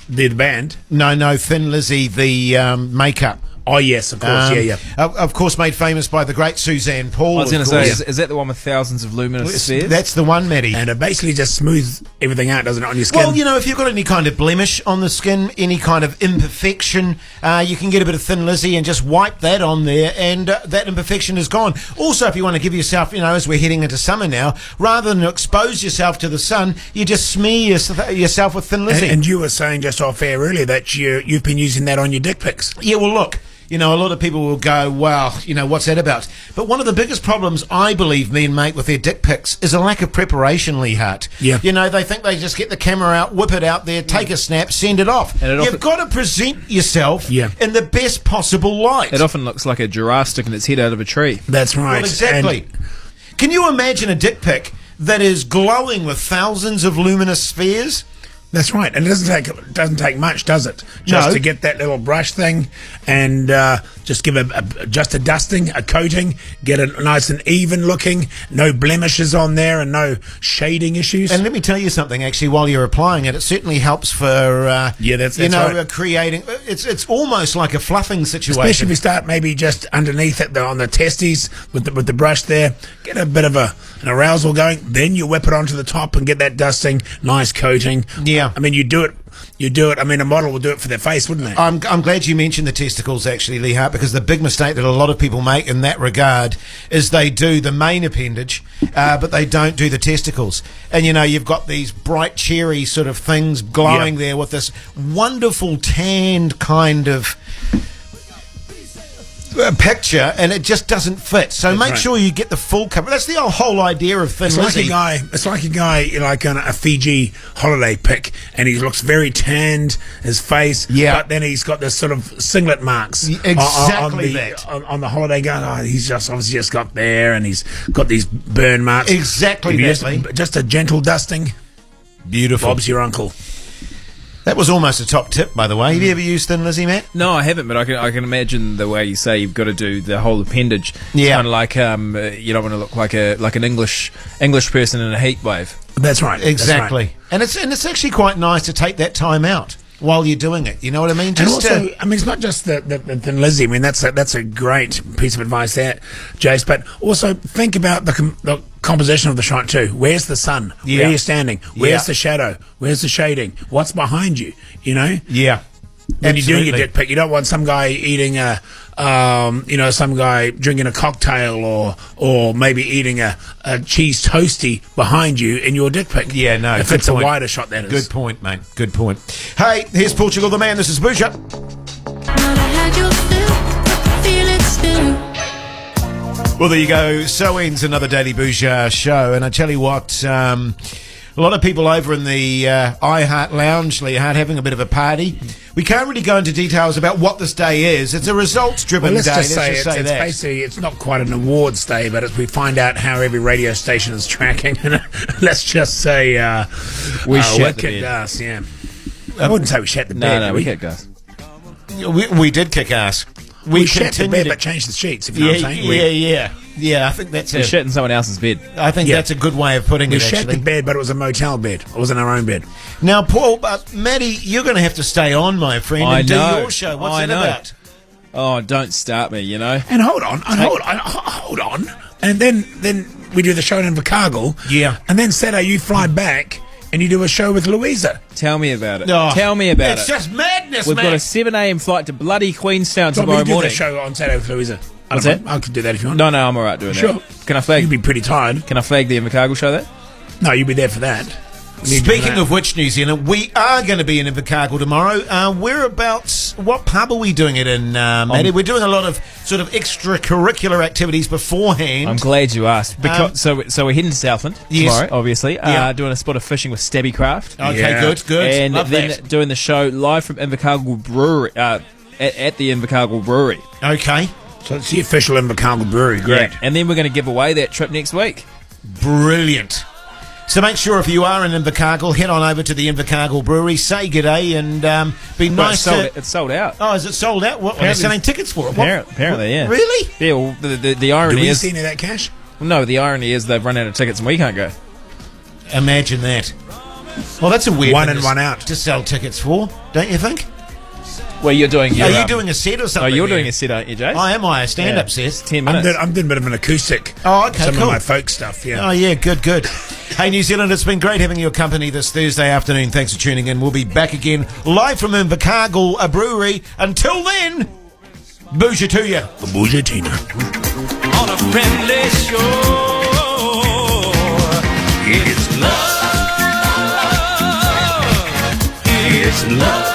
The band?
No, Thin Lizzy, the makeup.
Oh, yes, of course, yeah.
Of course, made famous by the great Suzanne Paul.
I was going to say, is that the one with thousands of luminous spheres?
That's the one, Matty.
And it basically just smooths everything out, doesn't it, on your skin?
Well, you know, if you've got any kind of blemish on the skin, any kind of imperfection, you can get a bit of Thin Lizzy and just wipe that on there, and that imperfection is gone. Also, if you want to give yourself, you know, as we're heading into summer now, rather than expose yourself to the sun, you just smear yourself with Thin Lizzy.
And you were saying just off air earlier that you've been using that on your dick pics.
Yeah, well, look. You know, a lot of people will go, well, you know, what's that about? But one of the biggest problems, I believe, men make with their dick pics is a lack of preparation, Lee Hart.
Yeah.
You know, they think they just get the camera out, whip it out there, take a snap, send it off. You've got to present yourself in the best possible light.
It often looks like a giraffe sticking its head out of a tree.
That's right.
Well, exactly. Can you imagine a dick pic that is glowing with thousands of luminous spheres?
That's right, and it doesn't take much, does it? Just to get that little brush thing and just give just a dusting, a coating, get it nice and even looking, no blemishes on there, and no shading issues.
And let me tell you something. Actually, while you're applying it, it certainly helps for
that's right.
creating. It's almost like a fluffing situation.
Especially if you start maybe just underneath it, on the testes with the brush there, get a bit of an arousal going. Then you whip it onto the top and get that dusting, nice coating.
Yeah.
I mean, you do it. I mean, a model will do it for their face, wouldn't they?
I'm glad you mentioned the testicles, actually, Lee Hart, because the big mistake that a lot of people make in that regard is they do the main appendage, but they don't do the testicles. And, you know, you've got these bright cherry sort of things glowing there with this wonderful tanned kind of picture, and it just doesn't fit. So make sure you get the full cover. That's the whole idea of Thin Lizzy.
It's like a guy like on a Fiji holiday pic, and he looks very tanned, his face.
Yeah.
But then he's got this sort of singlet marks.
Exactly
on the holiday going. Oh, he's just obviously just got there, and he's got these burn marks.
Exactly that.
Just a gentle dusting.
Beautiful.
Bob's your uncle.
That was almost a top tip, by the way. Have you ever used Thin Lizzy, Matt?
No, I haven't, but I can imagine the way you say you've got to do the whole appendage.
Yeah.
Kind of like you don't want to look like an English person in a heat wave.
That's right.
Exactly.
That's right.
And it's actually quite nice to take that time out while you're doing it. You know what I mean?
And also, I mean, it's not just the Thin Lizzy. I mean, that's a great piece of advice there, Jace. But also think about the composition of the shot too. Where's the sun? Where are you standing? Where's the shadow? Where's the shading? What's behind you? You know?
Yeah.
When you're doing your dick pic, you don't want some guy eating some guy drinking a cocktail or maybe eating a cheese toasty behind you in your dick pic.
Yeah, no.
If it's a wider shot, that is.
Good point, mate. Good point. Hey, here's Portugal the Man. This is Bhuja. Well, there you go. So ends another Daily Bhuja show. And I tell you what, a lot of people over in the iHeart Lounge, Lee Hart, having a bit of a party. We can't really go into details about what this day is. It's a results-driven day.
Let's just say it's basically, it's not quite an awards day, but as we find out how every radio station is tracking, let's just say
we shat the
kicked
bed.
ass, yeah. I wouldn't say we shat the bed.
No, we kicked ass.
We did kick ass.
We shat the bed but changed the sheets, if you know what I'm saying.
Yeah, I think that's
it. We shat in someone else's bed.
I think that's a good way of putting it, actually.
We shat the bed, but it was a motel bed. It wasn't our own bed.
Now, Paul, Maddie, you're going to have to stay on, my friend, and do your show. What's it about?
Oh, don't start me, you know.
And hold on. And then we do the show in Invercargill.
Yeah.
And then Saturday you fly back and you do a show with Louisa.
Tell me about it.
Oh,
Tell me about it.
It's just madness,
We've got a 7 a.m. flight to bloody Queenstown tomorrow morning.
Do the show on Saturday with Louisa.
What's that?
I could do that if you want.
No, I'm all right doing that.
Sure.
Can I flag?
You'd be pretty tired.
Can I flag the Invercargill show that?
No, you'll be there for that.
Speaking of which, New Zealand, we are going to be in Invercargill tomorrow. Whereabouts, what pub are we doing it in, Maddie? We're doing a lot of sort of extracurricular activities beforehand.
I'm glad you asked. Because, so we're heading to Southland tomorrow, obviously. Doing a spot of fishing with Stabby Craft.
Okay, good.
And
Love
then
that.
doing the show live from Invercargill Brewery, at the Invercargill Brewery.
Okay.
So it's the official Invercargill Brewery. Great.
Yeah. And then we're going to give away that trip next week.
Brilliant. So make sure if you are in Invercargill, head on over to the Invercargill Brewery, say g'day, and be nice
It's sold out.
Oh, is it sold out? What? Are they selling tickets for it? What?
Apparently, yeah.
Really?
Yeah, well, the irony
Do we
is...
see any of that cash?
Well, no, the irony is they've run out of tickets and we can't go.
Imagine that. Well, that's a weird
One
thing
in, one out.
to sell tickets for, don't you think?
Well, you're doing...
Are you doing a set or something?
Oh, you're
here?
doing a set, aren't you, Jay?
Oh, am I? A stand-up set?
10 minutes.
I'm doing a bit of an acoustic.
Oh, okay,
Some
cool.
of my folk stuff, yeah.
Oh, yeah, good. Hey, New Zealand, it's been great having your company this Thursday afternoon. Thanks for tuning in. We'll be back again live from Invercargill, a brewery. Until then, Bhuja to you.
Bhuja Tina.
On a friendly shore, it's love. It's love.